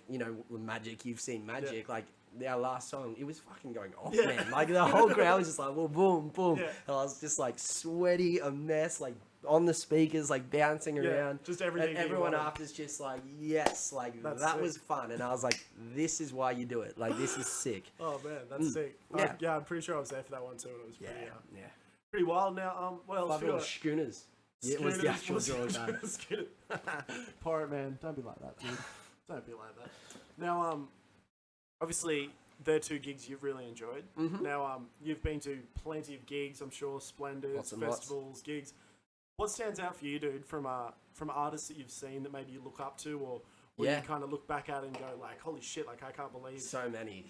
[SPEAKER 2] Magic. You've seen Magic. Like, our last song, it was fucking going off,
[SPEAKER 1] Yeah.
[SPEAKER 2] man. Like, the whole crowd was just like, well, boom, boom.
[SPEAKER 1] Yeah.
[SPEAKER 2] And I was just, like, sweaty, a mess, like, on the speakers, like bouncing around.
[SPEAKER 1] Just everything.
[SPEAKER 2] And everyone after's just like, yes, like that was fun. And I was like, this is why you do it. Like, this is sick.
[SPEAKER 1] Oh man, that's sick. Yeah, I'm pretty sure I was there for that one too. And it was pretty wild. Now, what else?
[SPEAKER 2] Five little schooners. Yeah, it was the actual drawing.
[SPEAKER 1] Pirate man, don't be like that, dude. Don't be like that. Now, obviously, they're two gigs you've really enjoyed.
[SPEAKER 2] Mm-hmm.
[SPEAKER 1] Now, you've been to plenty of gigs, I'm sure, splendors, festivals, gigs. What stands out for you, dude, from artists that you've seen that maybe you look up to, or you kind of look back at and go like, holy shit, like I can't believe.
[SPEAKER 2] So many.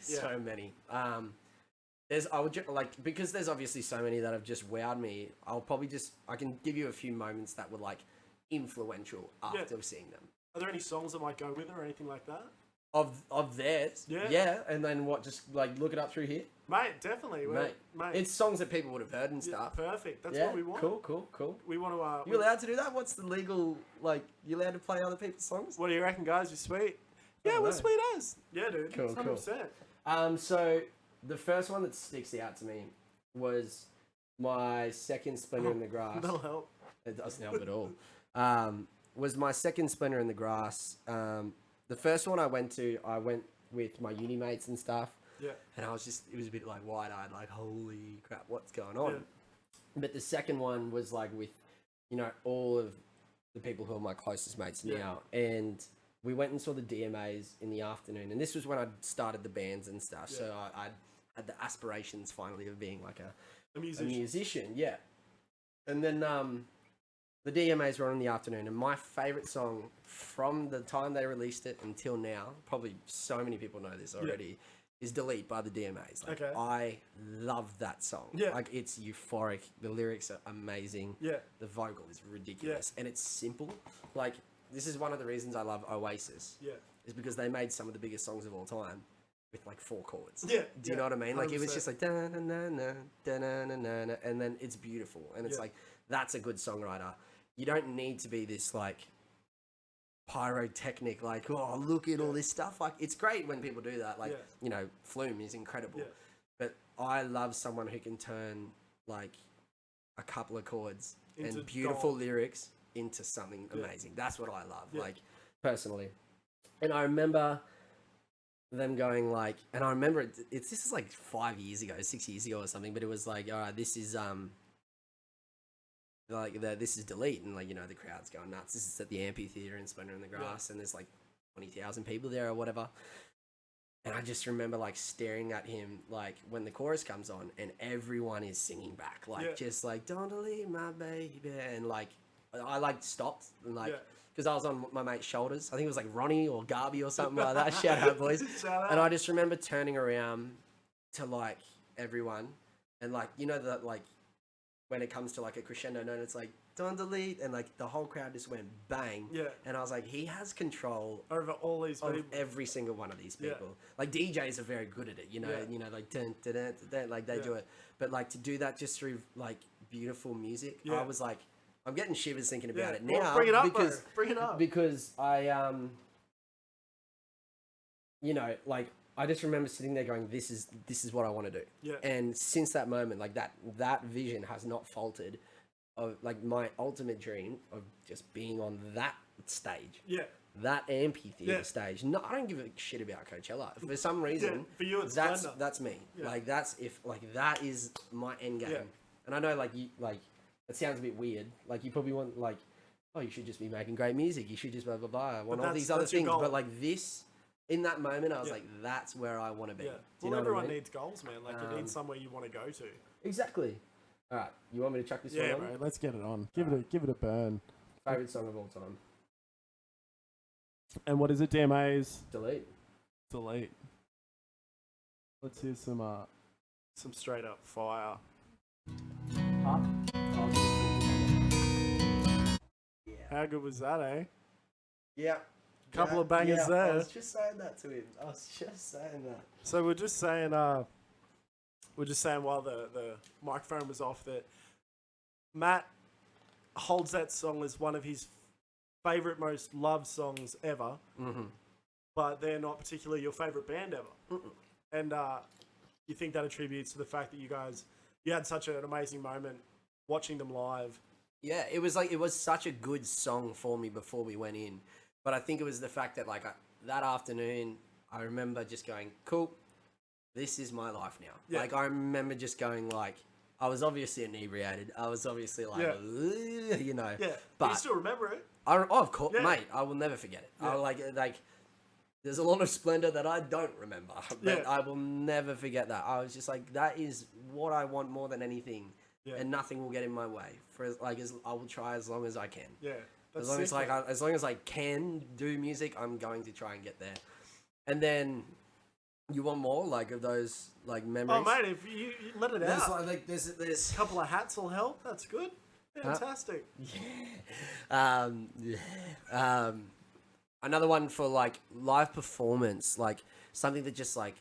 [SPEAKER 2] Because there's obviously so many that have just wowed me. I can give you a few moments that were like influential after seeing them.
[SPEAKER 1] Are there any songs that might go with it or anything like that?
[SPEAKER 2] Of theirs? Yeah. And then what, just like look it up through here?
[SPEAKER 1] Mate, definitely. Mate.
[SPEAKER 2] It's songs that people would have heard and stuff.
[SPEAKER 1] Perfect. That's what we want.
[SPEAKER 2] Cool.
[SPEAKER 1] We want to...
[SPEAKER 2] You allowed to do that? What's the legal... Like, you allowed to play other people's songs?
[SPEAKER 1] What do you reckon, guys? We're sweet. Yeah, we're sweet as. Yeah, dude.
[SPEAKER 2] Cool.
[SPEAKER 1] 100%.
[SPEAKER 2] So, the first one that sticks out to me was my second Splinter in the Grass.
[SPEAKER 1] That'll help.
[SPEAKER 2] It doesn't help at all. Was my second Splinter in the Grass. The first one I went with my uni mates and stuff.
[SPEAKER 1] Yeah.
[SPEAKER 2] And it was a bit like wide-eyed, like, holy crap, what's going on?
[SPEAKER 1] Yeah.
[SPEAKER 2] But the second one was like with, all of the people who are my closest mates now. And we went and saw the DMAs in the afternoon. And this was when I started the bands and stuff. Yeah. So I had the aspirations finally of being like a musician. Yeah. And then the DMAs were on in the afternoon. And my favourite song from the time they released it until now, probably so many people know this already, is Delete by the DMAs. Like, I love that song. Yeah. Like, it's euphoric. The lyrics are amazing. Yeah. The vocal is ridiculous. Yeah. And it's simple. Like, this is one of the reasons I love Oasis. Yeah. Is because they made some of the biggest songs of all time with, like, 4 chords. Yeah. Do you know what I mean? Like, 100%. It was just like, da-na-na-na, da-na-na-na, and then it's beautiful. And it's like, that's a good songwriter. You don't need to be this, like, pyrotechnic, like, oh, look at all this stuff. Like, it's great when people do that. Like, Flume is incredible. Yeah. But I love someone who can turn, like, a couple of chords into and beautiful lyrics into something amazing. That's what I love, like, personally. And I remember them going, like, and I remember this is like 5 years ago, 6 years ago or something, but it was like, all right, this is, this is Delete, and, like, the crowd's going nuts. This is at the amphitheater in Splinter in the Grass, and there's like 20,000 people there or whatever. And I just remember, like, staring at him, like, when the chorus comes on and everyone is singing back, like, just like, don't delete my baby, and, like, I, like, stopped and, like, because I was on my mate's shoulders. I think it was like Ronnie or Garby or something like that. Shout out, boys. Shout out. And I just remember turning around to, like, everyone, and, like, that, like, when it comes to, like, a crescendo note, it's like, don't delete, and, like, the whole crowd just went bang. Yeah. And I was like, he has control
[SPEAKER 1] over all these people.
[SPEAKER 2] Every single one of these people. Yeah. Like, DJs are very good at it, like, dun, dun, dun, dun, dun, like, they do it. But, like, to do that just through, like, beautiful music, I was like, I'm getting shivers thinking about it now.
[SPEAKER 1] Well, bring it up, bro. Bring it up.
[SPEAKER 2] Because I, like, I just remember sitting there going, this is what I want to do. Yeah. And since that moment, like, that vision has not faltered of, like, my ultimate dream of just being on that stage. Yeah. That amphitheater stage. No, I don't give a shit about Coachella. For some reason,
[SPEAKER 1] for you, it's
[SPEAKER 2] that's me. Yeah. Like, that is my end game. Yeah. And I know, like, it sounds a bit weird. Like, you probably want, like, oh, you should just be making great music. You should just blah, blah, blah. I want all these other things. But, like, this, in that moment, I was like, that's where I want to be. Yeah.
[SPEAKER 1] Well, everyone needs goals, man. Like, you need somewhere you want to go to.
[SPEAKER 2] Exactly. All right. You want me to chuck this one on?
[SPEAKER 1] Yeah, bro. Let's get it on. Give it a burn.
[SPEAKER 2] Favorite song of all time?
[SPEAKER 1] And what is it, DMAs?
[SPEAKER 2] Delete.
[SPEAKER 1] Let's hear some straight up fire.
[SPEAKER 2] Huh?
[SPEAKER 1] Yeah. How good was that, eh?
[SPEAKER 2] Yeah.
[SPEAKER 1] Couple of bangers there.
[SPEAKER 2] I was just saying that to him.
[SPEAKER 1] So we're just saying while the microphone was off that Matt holds that song as one of his favorite, most loved songs ever. Mm-hmm. But they're not particularly your favorite band ever. Mm-mm. And you think that attributes to the fact that you had such an amazing moment watching them live
[SPEAKER 2] Yeah, it was such a good song for me before we went in, but I think it was the fact that like that afternoon, I remember just going, cool, this is my life now.
[SPEAKER 1] Yeah.
[SPEAKER 2] Like I remember just going like, I was obviously inebriated. I was obviously like,
[SPEAKER 1] Yeah.
[SPEAKER 2] you know.
[SPEAKER 1] Yeah.
[SPEAKER 2] But
[SPEAKER 1] you still remember it?
[SPEAKER 2] of course,
[SPEAKER 1] Yeah.
[SPEAKER 2] mate, I will never forget it.
[SPEAKER 1] Yeah.
[SPEAKER 2] I like there's a lot of splendor that I don't remember, but
[SPEAKER 1] Yeah.
[SPEAKER 2] I will never forget that. I was just like, that is what I want more than anything,
[SPEAKER 1] Yeah.
[SPEAKER 2] and nothing will get in my way. I will try as long as I can.
[SPEAKER 1] Yeah.
[SPEAKER 2] As long as as long as I can do music, I'm going to try and get there. And then, you want more like of those like memories?
[SPEAKER 1] Oh, mate, if you let it
[SPEAKER 2] There's
[SPEAKER 1] out.
[SPEAKER 2] like there's
[SPEAKER 1] A couple of hats will help. That's good. Fantastic.
[SPEAKER 2] Another one for like live performance, like something that just like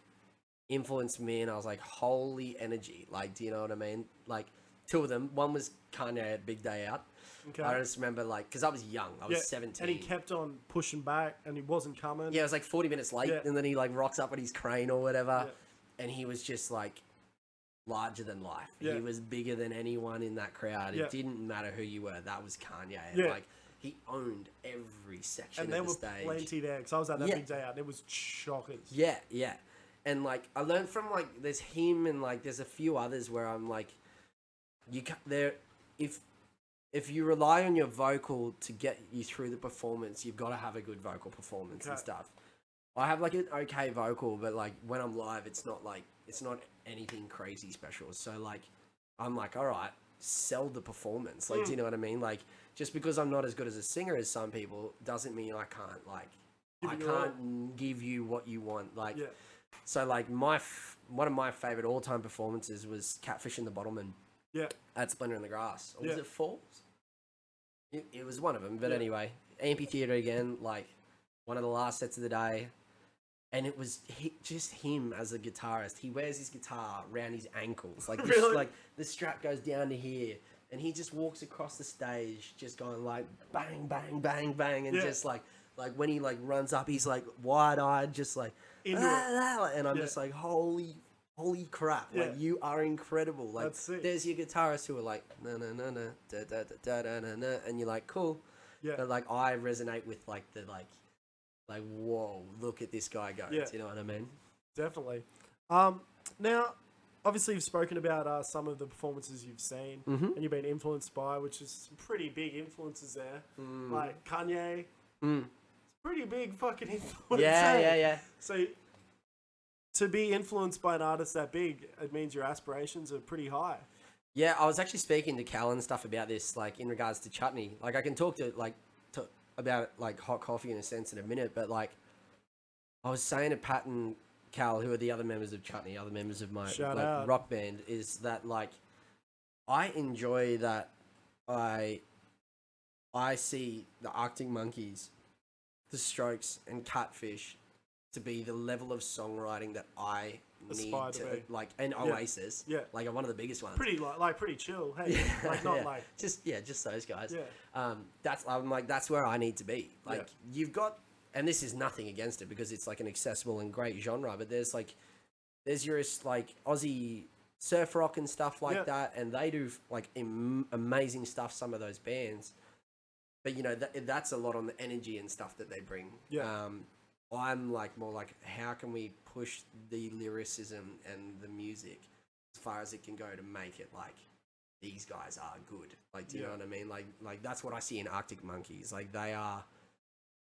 [SPEAKER 2] influenced me, and I was like, holy energy! Like, do you know what I mean? Like, two of them. One was Kanye at Big Day Out.
[SPEAKER 1] Okay.
[SPEAKER 2] I just remember like, because I was young, I was 17,
[SPEAKER 1] And he kept on pushing back, and he wasn't coming.
[SPEAKER 2] Yeah, it was like 40 minutes late,
[SPEAKER 1] Yeah.
[SPEAKER 2] and then he like rocks up at his crane or whatever,
[SPEAKER 1] Yeah.
[SPEAKER 2] and he was just like larger than life.
[SPEAKER 1] Yeah.
[SPEAKER 2] He was bigger than anyone in that crowd.
[SPEAKER 1] Yeah.
[SPEAKER 2] It didn't matter who you were. That was Kanye. And,
[SPEAKER 1] Yeah.
[SPEAKER 2] like, he owned every section
[SPEAKER 1] And
[SPEAKER 2] of
[SPEAKER 1] there
[SPEAKER 2] the
[SPEAKER 1] were
[SPEAKER 2] stage.
[SPEAKER 1] plenty there, because I was at that
[SPEAKER 2] Yeah.
[SPEAKER 1] Big Day Out, and it was shockers.
[SPEAKER 2] Yeah, yeah. And like I learned from like there's him and like there's a few others where I'm like, you can there if you rely on your vocal to get you through the performance, you've got to have a good vocal performance and
[SPEAKER 1] Okay.
[SPEAKER 2] stuff. I have like an okay vocal, but like when I'm live, it's not anything crazy special. So like, I'm like, all right, sell the performance. Like, do you know what I mean? Like, just because I'm not as good as a singer as some people doesn't mean I can't like,
[SPEAKER 1] Give
[SPEAKER 2] I
[SPEAKER 1] it your all.
[SPEAKER 2] can't give you what you want. Like,
[SPEAKER 1] Yeah.
[SPEAKER 2] so like one of my favorite all time performances was Catfish and the Bottlemen
[SPEAKER 1] Yeah.
[SPEAKER 2] at Splendor in the Grass. Or was
[SPEAKER 1] Yeah.
[SPEAKER 2] it Falls? It was one of them. But
[SPEAKER 1] Yeah.
[SPEAKER 2] anyway, amphitheater again, like one of the last sets of the day. And it was just him as a guitarist. He wears his guitar around his ankles. Like,
[SPEAKER 1] Really?
[SPEAKER 2] like the strap goes down to here. And he just walks across the stage, just going like bang, bang, bang, bang. And
[SPEAKER 1] Yeah.
[SPEAKER 2] just like when he like runs up, he's like wide-eyed, just like,
[SPEAKER 1] Into
[SPEAKER 2] and I'm
[SPEAKER 1] Yeah.
[SPEAKER 2] just like, holy crap.
[SPEAKER 1] Yeah.
[SPEAKER 2] Like, you are incredible. Like,
[SPEAKER 1] That's sick.
[SPEAKER 2] there's your guitarists who are like, na na na na, da da da da da na na, and you're like, cool.
[SPEAKER 1] Yeah.
[SPEAKER 2] But like, I resonate with like the like, whoa, look at this guy go.
[SPEAKER 1] Yeah.
[SPEAKER 2] Do you know what I mean?
[SPEAKER 1] Definitely. Now, obviously, you've spoken about some of the performances you've seen
[SPEAKER 2] Mhm.
[SPEAKER 1] and you've been influenced by, which is some pretty big influences there. Like Kanye,
[SPEAKER 2] Mm.
[SPEAKER 1] pretty big fucking influence.
[SPEAKER 2] Yeah,
[SPEAKER 1] eh?
[SPEAKER 2] yeah, yeah.
[SPEAKER 1] So, to be influenced by an artist that big, it means your aspirations are pretty high.
[SPEAKER 2] Yeah, I was actually speaking to Cal and stuff about this, like in regards to Chutney. Like, I can talk about like hot coffee in a sense in a minute, but like I was saying to Pat and Cal, who are the other members of Chutney, other members of my
[SPEAKER 1] Shout
[SPEAKER 2] like,
[SPEAKER 1] out.
[SPEAKER 2] rock band, is that like I enjoy that I see the Arctic Monkeys, the Strokes, and Catfish to be the level of songwriting that I
[SPEAKER 1] Aspire
[SPEAKER 2] need
[SPEAKER 1] to
[SPEAKER 2] to
[SPEAKER 1] be.
[SPEAKER 2] like, and Oasis,
[SPEAKER 1] Yeah.
[SPEAKER 2] like one of the biggest ones.
[SPEAKER 1] Pretty pretty chill. Hey,
[SPEAKER 2] Yeah,
[SPEAKER 1] like not
[SPEAKER 2] yeah.
[SPEAKER 1] like
[SPEAKER 2] just those guys.
[SPEAKER 1] Yeah.
[SPEAKER 2] I'm like, that's where I need to be. Like,
[SPEAKER 1] Yeah.
[SPEAKER 2] you've got, and this is nothing against it because it's like an accessible and great genre, but there's your like Aussie surf rock and stuff like
[SPEAKER 1] Yeah.
[SPEAKER 2] that, and they do like amazing stuff. Some of those bands, but you know that's a lot on the energy and stuff that they bring.
[SPEAKER 1] Yeah.
[SPEAKER 2] I'm like more like, how can we push the lyricism and the music as far as it can go to make it like these guys are good. Like, do you know
[SPEAKER 1] Yeah.
[SPEAKER 2] what I mean? Like that's what I see in Arctic Monkeys. Like, they are.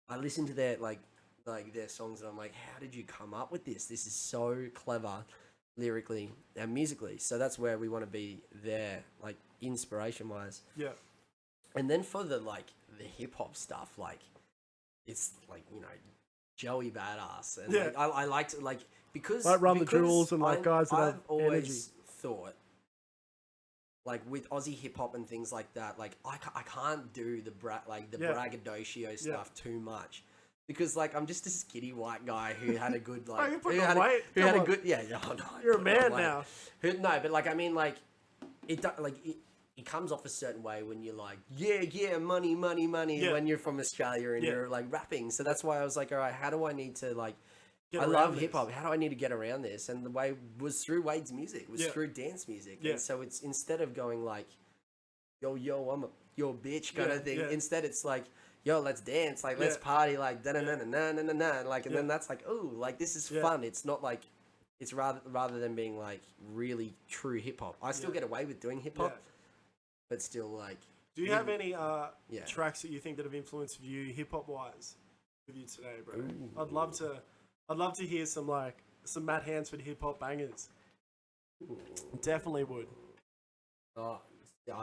[SPEAKER 2] I listen to their like their songs and I'm like, how did you come up with this? This is so clever, lyrically and musically. So that's where we want to be there, like inspiration wise.
[SPEAKER 1] Yeah.
[SPEAKER 2] And then for the hip hop stuff, like it's like, you know, Joey Badass, and
[SPEAKER 1] Yeah.
[SPEAKER 2] like, I like to like because
[SPEAKER 1] Like Run the
[SPEAKER 2] because
[SPEAKER 1] Jewels and like guys that
[SPEAKER 2] I've
[SPEAKER 1] have
[SPEAKER 2] always
[SPEAKER 1] energy.
[SPEAKER 2] thought, like with Aussie hip hop and things like that, like I can't do the
[SPEAKER 1] Yeah.
[SPEAKER 2] braggadocio stuff too much. Because like I'm just a skinny white guy who had a good
[SPEAKER 1] Oh,
[SPEAKER 2] like
[SPEAKER 1] you're putting
[SPEAKER 2] who
[SPEAKER 1] on
[SPEAKER 2] had a,
[SPEAKER 1] weight?
[SPEAKER 2] who
[SPEAKER 1] Come
[SPEAKER 2] had a
[SPEAKER 1] on.
[SPEAKER 2] good yeah oh, no,
[SPEAKER 1] You're a
[SPEAKER 2] I'm
[SPEAKER 1] man
[SPEAKER 2] putting on
[SPEAKER 1] now.
[SPEAKER 2] weight. No, but like I mean like it comes off a certain way when you're like money
[SPEAKER 1] Yeah.
[SPEAKER 2] when you're from Australia and
[SPEAKER 1] Yeah.
[SPEAKER 2] you're like rapping. So that's why I was like, all right, how do I need to like
[SPEAKER 1] Get
[SPEAKER 2] I
[SPEAKER 1] around
[SPEAKER 2] love
[SPEAKER 1] this.
[SPEAKER 2] hip hop. How do I need to get around this? And the way was through Wade's music, was
[SPEAKER 1] Yeah.
[SPEAKER 2] through dance music.
[SPEAKER 1] Yeah.
[SPEAKER 2] And so it's instead of going like yo, I'm a your bitch kind of thing.
[SPEAKER 1] Yeah.
[SPEAKER 2] Instead, it's like, yo, let's dance, like let's party, like da na na na na na na, like, and then that's like, oh, like this is fun. It's not like, it's rather than being like really true hip hop. I still get away with doing hip hop, but still like.
[SPEAKER 1] Do you have any tracks that you think that have influenced you hip hop wise with you today, bro?
[SPEAKER 2] Ooh.
[SPEAKER 1] I'd love to hear some Matt Hansford hip hop bangers.
[SPEAKER 2] Ooh.
[SPEAKER 1] Definitely would.
[SPEAKER 2] Oh, yeah,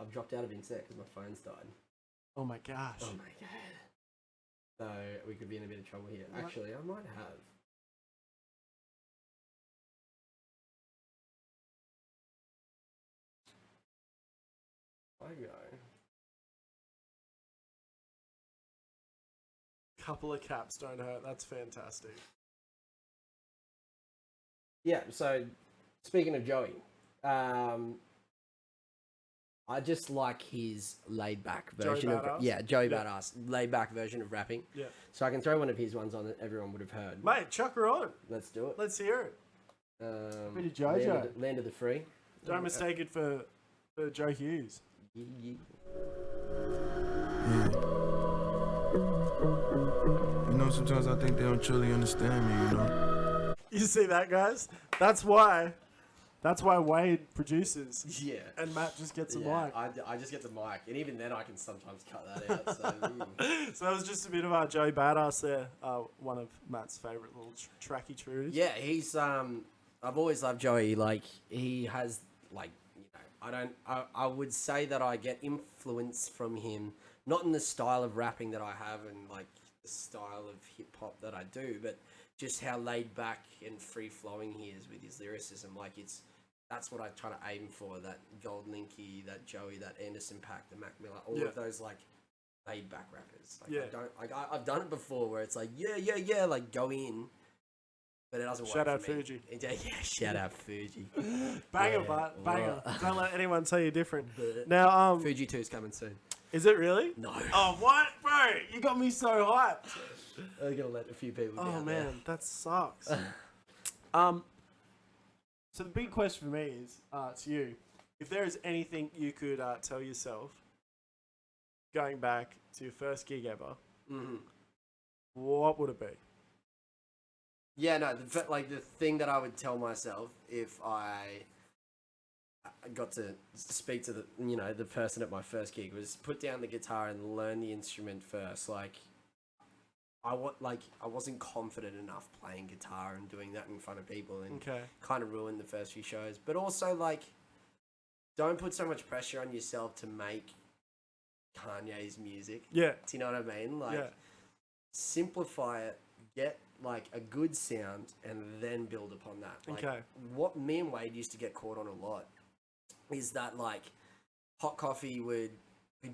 [SPEAKER 2] I've dropped out of internet because my phone's died.
[SPEAKER 1] Oh my gosh.
[SPEAKER 2] Oh my god. So we could be in a bit of trouble here.
[SPEAKER 1] What?
[SPEAKER 2] Actually, I might have. I go.
[SPEAKER 1] Couple of caps don't hurt. That's fantastic.
[SPEAKER 2] Yeah, so speaking of Joey, I just like his laid back version of Joey Badass, laid back version of rapping.
[SPEAKER 1] Yeah.
[SPEAKER 2] So I can throw one of his ones on that everyone would have heard.
[SPEAKER 1] Mate, chuck her on.
[SPEAKER 2] Let's do it.
[SPEAKER 1] Let's hear it. Bit of JoJo.
[SPEAKER 2] Land of the Free.
[SPEAKER 1] Don't mistake it for Joe Hughes.
[SPEAKER 2] Yeah.
[SPEAKER 3] You know, sometimes I think they don't truly understand me, you know?
[SPEAKER 1] You see that, guys? That's why Wade produces.
[SPEAKER 2] Yeah.
[SPEAKER 1] And Matt just gets a mic.
[SPEAKER 2] I just get the mic. And even then I can sometimes cut that out. So,
[SPEAKER 1] So that was just a bit of our Joey Badass there. One of Matt's favourite little tracky trues.
[SPEAKER 2] yeah, he's I've always loved Joey. Like he has like, you know, I would say that I get influence from him, not in the style of rapping that I have and like the style of hip hop that I do, but just how laid back and free flowing he is with his lyricism. Like that's what I try to aim for. That Gold Linky, that Joey, that Anderson .Paak, the Mac Miller, all of those like laid back rappers. Like I've done it before where it's like yeah, like go in, but it doesn't work.
[SPEAKER 1] Shout out
[SPEAKER 2] for me.
[SPEAKER 1] Fuji.
[SPEAKER 2] Yeah, shout out Fuji.
[SPEAKER 1] Banger, but banger. Don't let anyone tell you different. Now,
[SPEAKER 2] Fuji 2's coming soon.
[SPEAKER 1] Is it really?
[SPEAKER 2] No.
[SPEAKER 1] Oh, what, bro? You got me so hyped.
[SPEAKER 2] I'm gonna let a few people.
[SPEAKER 1] Oh man,
[SPEAKER 2] there.
[SPEAKER 1] that sucks. So the big question for me is to you: if there is anything you could tell yourself going back to your first gig ever, what would it be?
[SPEAKER 2] Yeah, no, the thing that I would tell myself if I got to speak to the person at my first gig was put down the guitar and learn the instrument first. Like, I wasn't confident enough playing guitar and doing that in front of people, and kind of ruined the first few shows. But also, like, don't put so much pressure on yourself to make Kanye's music. Yeah. Do you know what I mean? Like, simplify it, get like a good sound, and then build upon that. Like, what me and Wade used to get caught on a lot is that like Hot Coffee would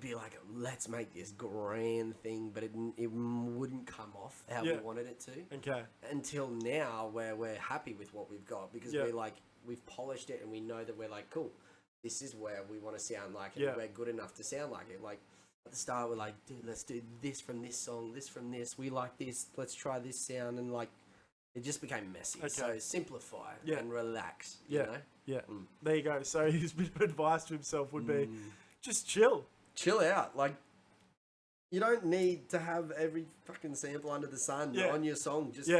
[SPEAKER 2] be like, let's make this grand thing, but it wouldn't come off how we wanted it to. Until now, where we're happy with what we've got because we've polished it and we know that we're like, cool, this is where we want to sound like it. We're good enough to sound like it. Like at the start, we're like, dude, let's do this from this song, this from this. We like this. Let's try this sound, and like it just became messy. So simplify and relax. You know?
[SPEAKER 1] Yeah. There you go. So his bit of advice to himself would be, just chill.
[SPEAKER 2] Chill out. Like, you don't need to have every fucking sample under the sun on your song. Just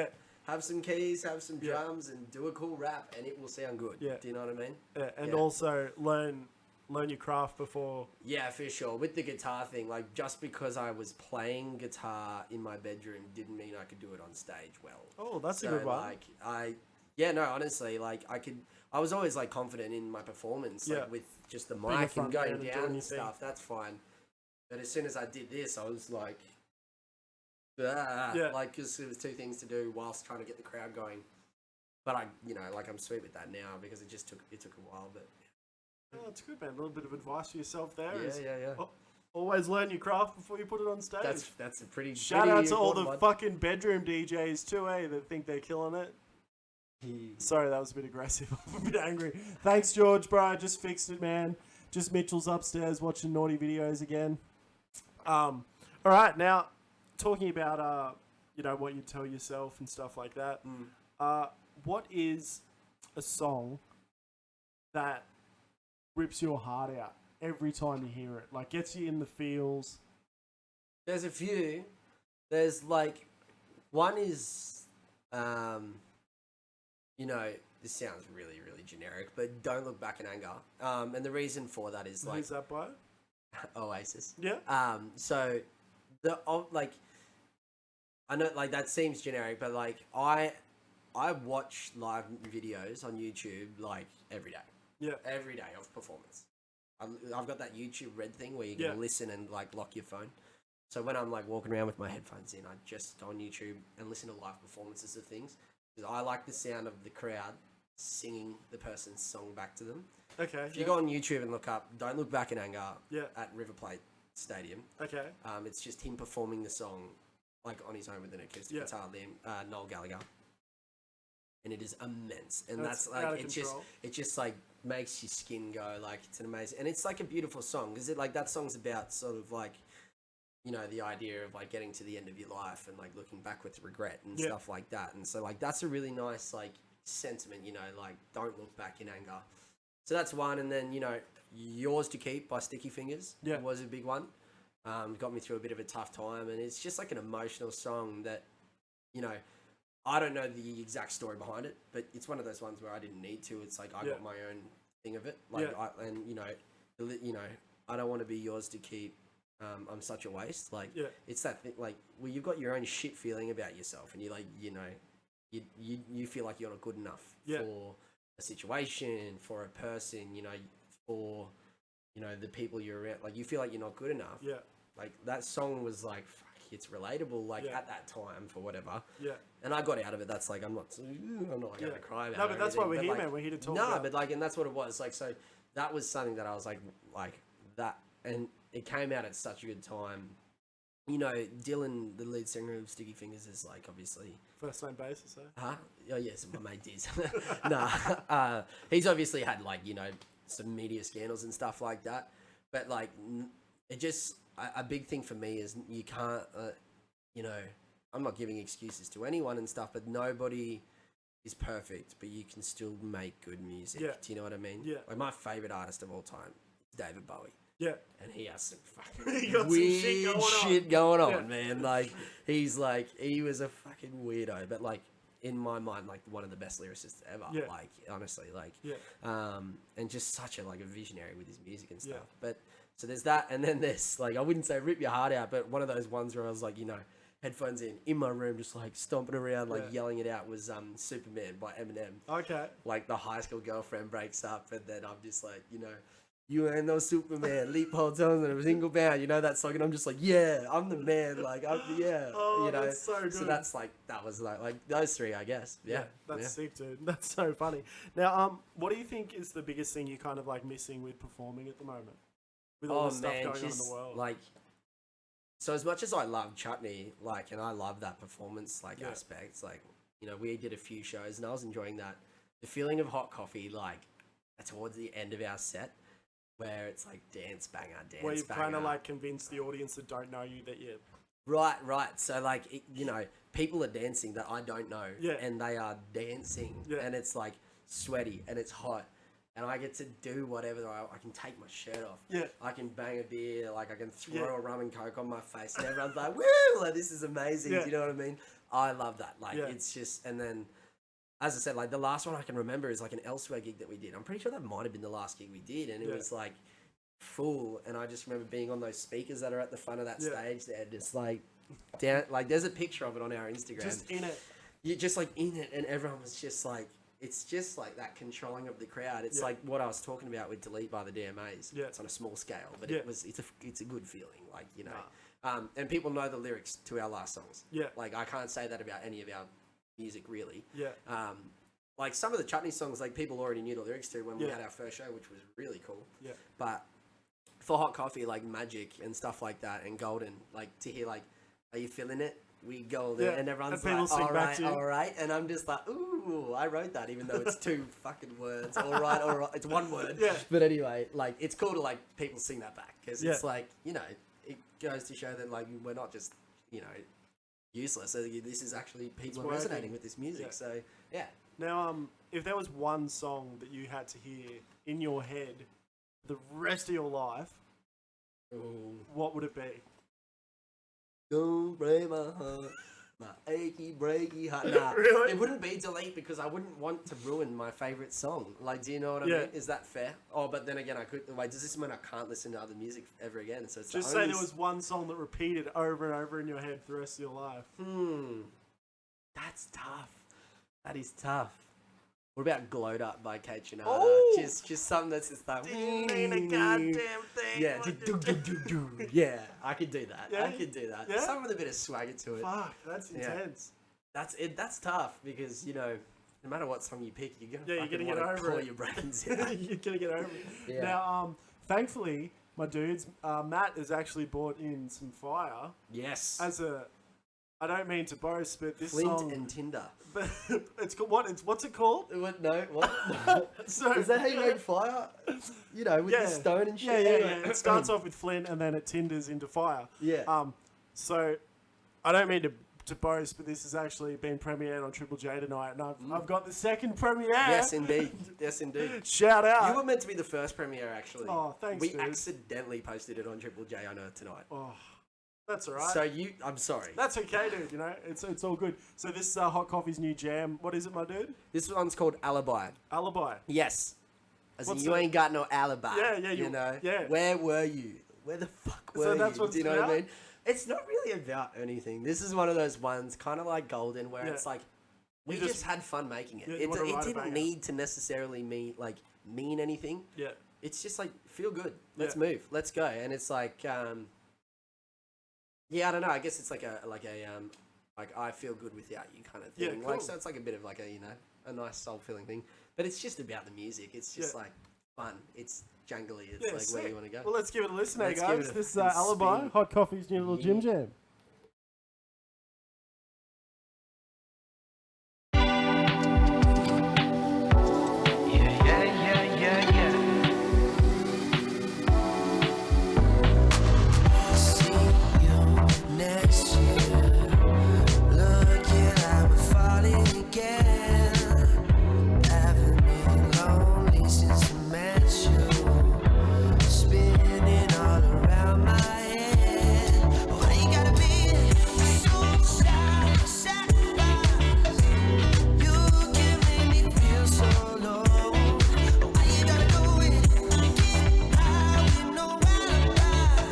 [SPEAKER 2] have some keys, have some drums, and do a cool rap, and it will sound good. Yeah. Do you know what I mean?
[SPEAKER 1] Yeah. And also learn your craft before. Yeah,
[SPEAKER 2] for sure. With the guitar thing, like, just because I was playing guitar in my bedroom didn't mean I could do it on stage well.
[SPEAKER 1] Oh, that's a good one.
[SPEAKER 2] Like, honestly, like, I was always like confident in my performance, like with just the mic and going down and stuff. That's fine. But as soon as I did this, I was like, like, because it was two things to do whilst trying to get the crowd going. But I'm sweet with that now because it took a while. But
[SPEAKER 1] oh, that's good, man. A little bit of advice for yourself there.
[SPEAKER 2] Yeah.
[SPEAKER 1] Always learn your craft before you put it on stage.
[SPEAKER 2] That's a pretty
[SPEAKER 1] shout out to all the fucking bedroom DJs too, that think they're killing it. Sorry, that was a bit aggressive. I'm a bit angry. Thanks, George, bro. I just fixed it, man. Just Mitchell's upstairs watching naughty videos again. All right, now talking about what you tell yourself and stuff like that. What is a song that rips your heart out every time you hear it? Like, gets you in the feels.
[SPEAKER 2] There's a few. There's like, one is, you know, this sounds really, really generic, but Don't Look Back in Anger. And the reason for that is like
[SPEAKER 1] Who's that by?
[SPEAKER 2] Oasis.
[SPEAKER 1] Yeah.
[SPEAKER 2] So like, I know like that seems generic, but like I watch live videos on YouTube like every day.
[SPEAKER 1] Yeah.
[SPEAKER 2] Every day of performance. I've got that YouTube Red thing where you can listen and like lock your phone. So when I'm like walking around with my headphones in, I just go on YouTube and listen to live performances of things. Because I like the sound of the crowd singing the person's song back to them.
[SPEAKER 1] Okay.
[SPEAKER 2] If you go on YouTube and look up Don't Look Back in Anger at River Plate Stadium.
[SPEAKER 1] Okay.
[SPEAKER 2] It's just him performing the song like on his own with an acoustic guitar, Noel Gallagher. And it is immense. And that's like it just like makes your skin go, like it's an amazing, and it's like a beautiful song because it like that song's about sort of like, you know, the idea of like getting to the end of your life and like looking back with regret and stuff like that. And so like that's a really nice like sentiment, you know, like don't look back in anger. So that's one. And then, you know, Yours to Keep by Sticky Fingers was a big one. Got me through a bit of a tough time, and it's just like an emotional song that, you know, I don't know the exact story behind it, but it's one of those ones where I didn't need to. It's like I got my own thing of it. Like and you know, I don't want to be yours to keep. I'm such a waste. Like it's that thing. Like, well, you've got your own shit feeling about yourself, and you like, you know, you feel like you're not good enough for a situation, for a person, you know, for, you know, the people you're around. Like you feel like you're not good enough. Yeah. Like that song was like, fuck, it's relatable. Like at that time for whatever. Yeah. And I got out of it. That's like, I'm not like going to cry about it.
[SPEAKER 1] No, but that's why we're here, man. We're here to talk about.
[SPEAKER 2] No, but like, and that's what it was. Like, so that was something that I was like that, and it came out at such a good time. You know, Dylan, the lead singer of Sticky Fingers, is like obviously
[SPEAKER 1] first name basis, eh?
[SPEAKER 2] Huh? Oh yes, my mate Diz. Nah, he's obviously had like, you know, some media scandals and stuff like that. But like, it just a big thing for me is you can't, you know, I'm not giving excuses to anyone and stuff, but nobody is perfect, but you can still make good music. Yeah. Do you know what I mean? Yeah. Like my favorite artist of all time is David Bowie. Yeah. And he has some fucking weird shit going on, man. Like, he was a fucking weirdo, but like, in my mind, like one of the best lyricists ever. Yeah. Like, honestly, like, and just such a, like a visionary with his music and stuff. Yeah. But, so there's that, and then there's, like, I wouldn't say rip your heart out, but one of those ones where I was like, you know, headphones in my room, just like stomping around, like yelling it out was Superman by Eminem. Okay. Like the high school girlfriend breaks up, and then I'm just like, you know, you ain't no Superman, leap hotels and a single bound, you know that song, and I'm just like, yeah, I'm the man, like, you know. That's so good. So that's like, that was like those three, I guess. Yeah.
[SPEAKER 1] That's sick, dude. That's so funny. Now, what do you think is the biggest thing you're kind of like missing with performing at the moment? With all the stuff going on in the world?
[SPEAKER 2] Like, so as much as I love Chutney, like, and I love that performance, like, aspects, like, you know, we did a few shows and I was enjoying that. The feeling of Hot Coffee, like, towards the end of our set, where it's like dance banger. Where you've
[SPEAKER 1] kind of like convinced the audience that don't know you that you're...
[SPEAKER 2] Right. So like, you know, people are dancing that I don't know, and they are dancing, and it's like sweaty and it's hot. And I get to do whatever. I can take my shirt off. Yeah. I can bang a beer. Like I can throw a rum and coke on my face, and everyone's like, "Woo! Like this is amazing." Yeah. Do you know what I mean? I love that. Like it's just, and then, as I said, like the last one I can remember is like an Elsewhere gig that we did. I'm pretty sure that might have been the last gig we did, and it was like full. And I just remember being on those speakers that are at the front of that stage there, just like down. Like there's a picture of it on our Instagram.
[SPEAKER 1] Just in it.
[SPEAKER 2] You're just like in it, and everyone was just like. It's just like that controlling of the crowd. It's like what I was talking about with Delete by the DMAs. Yeah. It's on a small scale, but it's a good feeling. Like, you know, and people know the lyrics to our last songs. Yeah. Like I can't say that about any of our music really. Yeah. Like some of the Chutney songs, like people already knew the lyrics to when we had our first show, which was really cool. Yeah. But for Hot Coffee, like Magic and stuff like that, and Golden, like to hear like, are you feeling it? We go there and everyone's like, all right. And I'm just like, ooh, I wrote that even though it's two fucking words. All right. It's one word. Yeah. But anyway, like, it's cool to like people sing that back because it's like, you know, it goes to show that like we're not just, you know, useless. So this is actually people are resonating with this music. Yeah. So, yeah.
[SPEAKER 1] Now, if there was one song that you had to hear in your head the rest of your life,
[SPEAKER 2] Ooh.
[SPEAKER 1] what would it be?
[SPEAKER 2] Don't break my heart, my achy breaky heart. Nah,
[SPEAKER 1] Really?
[SPEAKER 2] it wouldn't be delete because I wouldn't want to ruin my favorite song. Like, do you know what I
[SPEAKER 1] Yeah.
[SPEAKER 2] mean? Is that fair? Oh, but then again, I could. Wait, does this mean I can't listen to other music ever again? So it's
[SPEAKER 1] Just say there was one song that repeated over and over in your head for the rest of your life.
[SPEAKER 2] That's tough. That is tough. What about "Glowed Up" by CHUTNEY?
[SPEAKER 1] Oh!
[SPEAKER 2] Just something that's just like.
[SPEAKER 1] Didn't mean a goddamn thing.
[SPEAKER 2] Yeah, yeah, I could do that.
[SPEAKER 1] Yeah?
[SPEAKER 2] I could do that.
[SPEAKER 1] Yeah?
[SPEAKER 2] Something with a bit of swagger to it.
[SPEAKER 1] Fuck, that's
[SPEAKER 2] Yeah.
[SPEAKER 1] intense.
[SPEAKER 2] That's it. That's tough because no matter what song you pick, you're
[SPEAKER 1] Yeah,
[SPEAKER 2] gonna
[SPEAKER 1] you're gonna
[SPEAKER 2] fucking
[SPEAKER 1] get
[SPEAKER 2] wanna
[SPEAKER 1] over
[SPEAKER 2] claw
[SPEAKER 1] it.
[SPEAKER 2] your brains out.
[SPEAKER 1] You're gonna get over it.
[SPEAKER 2] Yeah.
[SPEAKER 1] Now, thankfully, my dudes, Matt has actually brought in some fire
[SPEAKER 2] Yes.
[SPEAKER 1] as a. I don't mean to boast, but this
[SPEAKER 2] Flint
[SPEAKER 1] song.
[SPEAKER 2] and Tinder.
[SPEAKER 1] But it's called what? What's it called?
[SPEAKER 2] What? No. What?
[SPEAKER 1] So
[SPEAKER 2] Is that how you make fire? With the stone and shit.
[SPEAKER 1] Yeah. It starts off with Flint and then it tinders into fire.
[SPEAKER 2] Yeah.
[SPEAKER 1] So I don't mean to boast, but this has actually been premiered on Triple J tonight, and I've got the second premiere.
[SPEAKER 2] Yes, indeed. Yes, indeed.
[SPEAKER 1] Shout out.
[SPEAKER 2] You were meant to be the first premiere, actually.
[SPEAKER 1] Oh, thanks,
[SPEAKER 2] We
[SPEAKER 1] dude.
[SPEAKER 2] accidentally posted it on Triple J on Earth tonight.
[SPEAKER 1] Oh, that's all right.
[SPEAKER 2] So I'm sorry.
[SPEAKER 1] That's okay, dude. It's all good. So this is Hot Coffee's new jam. What is it, my dude?
[SPEAKER 2] This one's called Alibi.
[SPEAKER 1] Alibi.
[SPEAKER 2] Yes. As in,
[SPEAKER 1] What's
[SPEAKER 2] you
[SPEAKER 1] the-
[SPEAKER 2] ain't got no alibi.
[SPEAKER 1] Yeah,
[SPEAKER 2] You know?
[SPEAKER 1] yeah.
[SPEAKER 2] Where were you? Where the fuck were
[SPEAKER 1] So that's
[SPEAKER 2] you?
[SPEAKER 1] what
[SPEAKER 2] Do you
[SPEAKER 1] it's
[SPEAKER 2] know what I
[SPEAKER 1] about?
[SPEAKER 2] mean? It's not really about anything. This is one of those ones, kind of like Golden, where
[SPEAKER 1] Yeah.
[SPEAKER 2] it's like, we
[SPEAKER 1] You
[SPEAKER 2] just
[SPEAKER 1] just-
[SPEAKER 2] had fun making it.
[SPEAKER 1] Yeah, you wanna
[SPEAKER 2] It
[SPEAKER 1] write a
[SPEAKER 2] didn't
[SPEAKER 1] banger.
[SPEAKER 2] need to necessarily mean anything.
[SPEAKER 1] Yeah.
[SPEAKER 2] It's just like, feel good. Let's
[SPEAKER 1] Yeah.
[SPEAKER 2] move. Let's go. And it's like, yeah, I don't know. I guess it's like I feel good without you kind of
[SPEAKER 1] Yeah,
[SPEAKER 2] thing.
[SPEAKER 1] cool.
[SPEAKER 2] Like, so it's like a bit of like a nice soul filling thing. But it's just about the music. It's just
[SPEAKER 1] Yeah.
[SPEAKER 2] like fun. It's jangly. It's
[SPEAKER 1] Yeah,
[SPEAKER 2] like where
[SPEAKER 1] sick.
[SPEAKER 2] you want to go.
[SPEAKER 1] Well, let's give it a listen,
[SPEAKER 2] Let's give
[SPEAKER 1] guys.
[SPEAKER 2] it a
[SPEAKER 1] This is
[SPEAKER 2] fucking
[SPEAKER 1] Alibi,
[SPEAKER 2] spin.
[SPEAKER 1] Hot Coffee's new little gym jam.
[SPEAKER 3] See you next year. Looking like we're falling again. Haven't been lonely since I met you. Spinning all around my head. Why you gotta be so sacrifice? You can make me feel so low. Why you gotta go and get high with no alibi?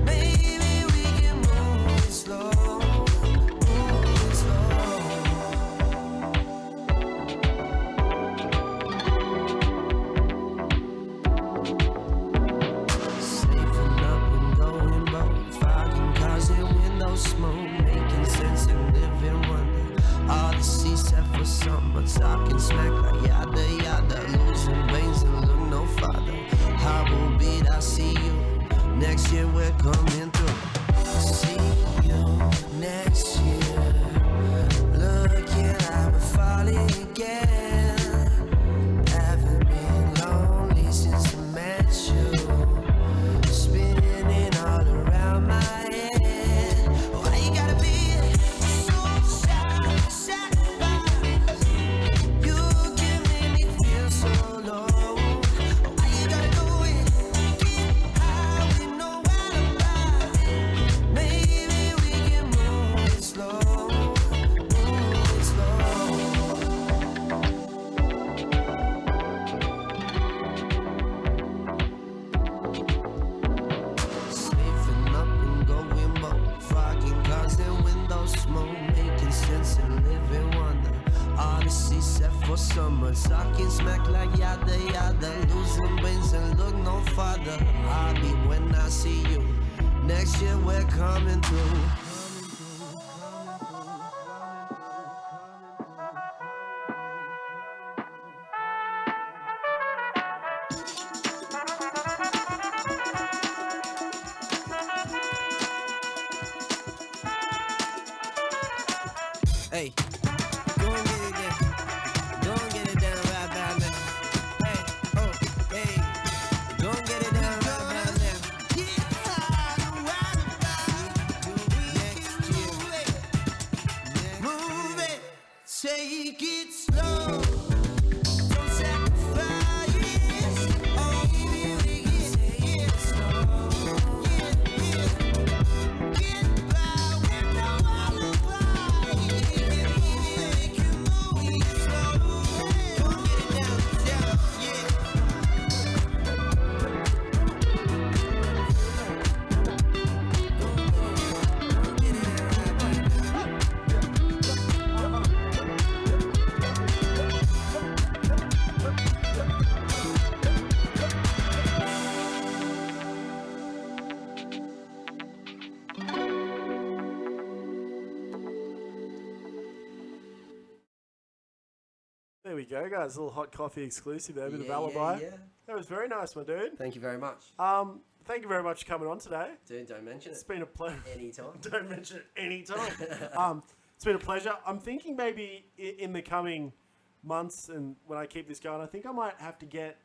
[SPEAKER 3] Maybe we can move it slow, move it slow. Saving up and going broke, fogging cars and window smoke, making sense and living wonder. All the seats set for summer, talking smack like yada yada, losing brains and look no farther. How will beat? I see you next year. We're coming through. See you next year. Looking like we're falling again. Haven't been lonely since I met you. Spinning all around my head. Why you gotta be so sacrifice? You can make me feel so low. Why you gotta go and get high with no alibi? Maybe we can move it slow, move it slow. Saving up and going broke, fogging cars and window smoke, making sense and living wonder. Odyssey set for summer, talking smack like yada yada, losing brains and look no farther. I'll be when I see you. Next year we're coming through. Hey, go and get it down. Go and get it down right about now. Hey, oh, hey, go and get it down right about now. Next year. Move it, take it slow. Don't sacrifice. Oh, maybe we
[SPEAKER 1] we go, guys. A little hot coffee exclusive there, a bit of
[SPEAKER 2] Yeah,
[SPEAKER 1] alibi.
[SPEAKER 2] yeah.
[SPEAKER 1] That was very nice, my dude.
[SPEAKER 2] Thank you very much.
[SPEAKER 1] Thank you very much for coming on today.
[SPEAKER 2] Dude, don't mention
[SPEAKER 1] It's
[SPEAKER 2] it.
[SPEAKER 1] been a pleasure.
[SPEAKER 2] Anytime.
[SPEAKER 1] Don't mention it anytime. It's been a pleasure. I'm thinking maybe in the coming months and when I keep this going, I think I might have to get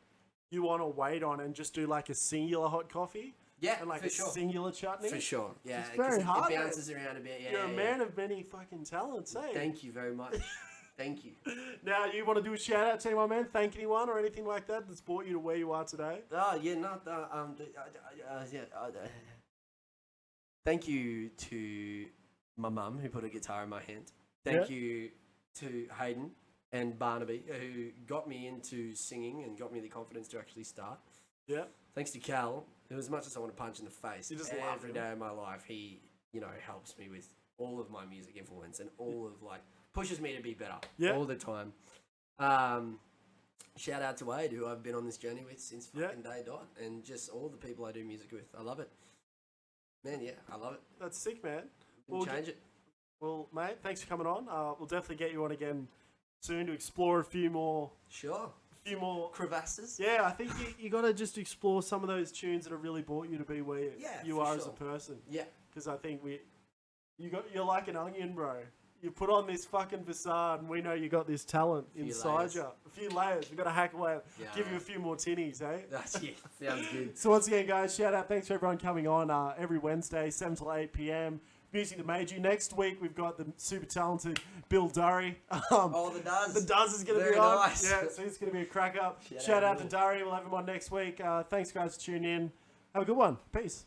[SPEAKER 1] you on or Wade on and just do like a singular hot coffee.
[SPEAKER 2] Yeah,
[SPEAKER 1] And like
[SPEAKER 2] for
[SPEAKER 1] a
[SPEAKER 2] sure.
[SPEAKER 1] singular chutney.
[SPEAKER 2] For sure. Yeah,
[SPEAKER 1] It's very
[SPEAKER 2] 'cause
[SPEAKER 1] hard,
[SPEAKER 2] It
[SPEAKER 1] mate.
[SPEAKER 2] bounces around a bit. Yeah,
[SPEAKER 1] You're a
[SPEAKER 2] yeah,
[SPEAKER 1] man of many fucking talents, eh?
[SPEAKER 2] Thank you very much. Thank you.
[SPEAKER 1] Now, you want to do a shout out to anyone, man? Thank anyone or anything like that that's brought you to where you are today?
[SPEAKER 2] Oh, yeah, not Thank you to my mum who put a guitar in my hand. Thank you to Hayden and Barnaby who got me into singing and got me the confidence to actually start.
[SPEAKER 1] Yeah.
[SPEAKER 2] Thanks to Cal, who as much as I want to punch in the face,
[SPEAKER 1] You just love
[SPEAKER 2] every
[SPEAKER 1] him.
[SPEAKER 2] day of my life, he, helps me with all of my music influence and all of pushes me to be better all the time. Shout out to Wade, who I've been on this journey with since fucking day dot, and just all the people I do music with. I love it. Man, yeah, I love it.
[SPEAKER 1] That's sick, man.
[SPEAKER 2] We'll change it.
[SPEAKER 1] Well, mate, thanks for coming on. We'll definitely get you on again soon to explore a few more.
[SPEAKER 2] Sure. Crevasses.
[SPEAKER 1] Yeah, I think you got to just explore some of those tunes that have really brought you to be where you are as a person.
[SPEAKER 2] Yeah.
[SPEAKER 1] Because I think you're like an onion, bro. You put on this fucking facade, and we know you got this talent inside
[SPEAKER 2] layers.
[SPEAKER 1] you. A few layers. We've got to hack away.
[SPEAKER 2] Yeah,
[SPEAKER 1] Give
[SPEAKER 2] I
[SPEAKER 1] you a
[SPEAKER 2] know.
[SPEAKER 1] few more tinnies, eh?
[SPEAKER 2] That's sounds good.
[SPEAKER 1] So once again, guys, shout out. Thanks for everyone coming on every Wednesday, 7 till 8 p.m. Music that made you. Next week, we've got the super talented Bill Durry.
[SPEAKER 2] The Does.
[SPEAKER 1] The Does is going to be
[SPEAKER 2] Very
[SPEAKER 1] on.
[SPEAKER 2] nice.
[SPEAKER 1] Yeah, so it's going to be a crack up.
[SPEAKER 2] Shout
[SPEAKER 1] Shout
[SPEAKER 2] out
[SPEAKER 1] out to
[SPEAKER 2] Bill.
[SPEAKER 1] Durry. We'll have him on next week. Thanks, guys, for tuning in. Have a good one. Peace.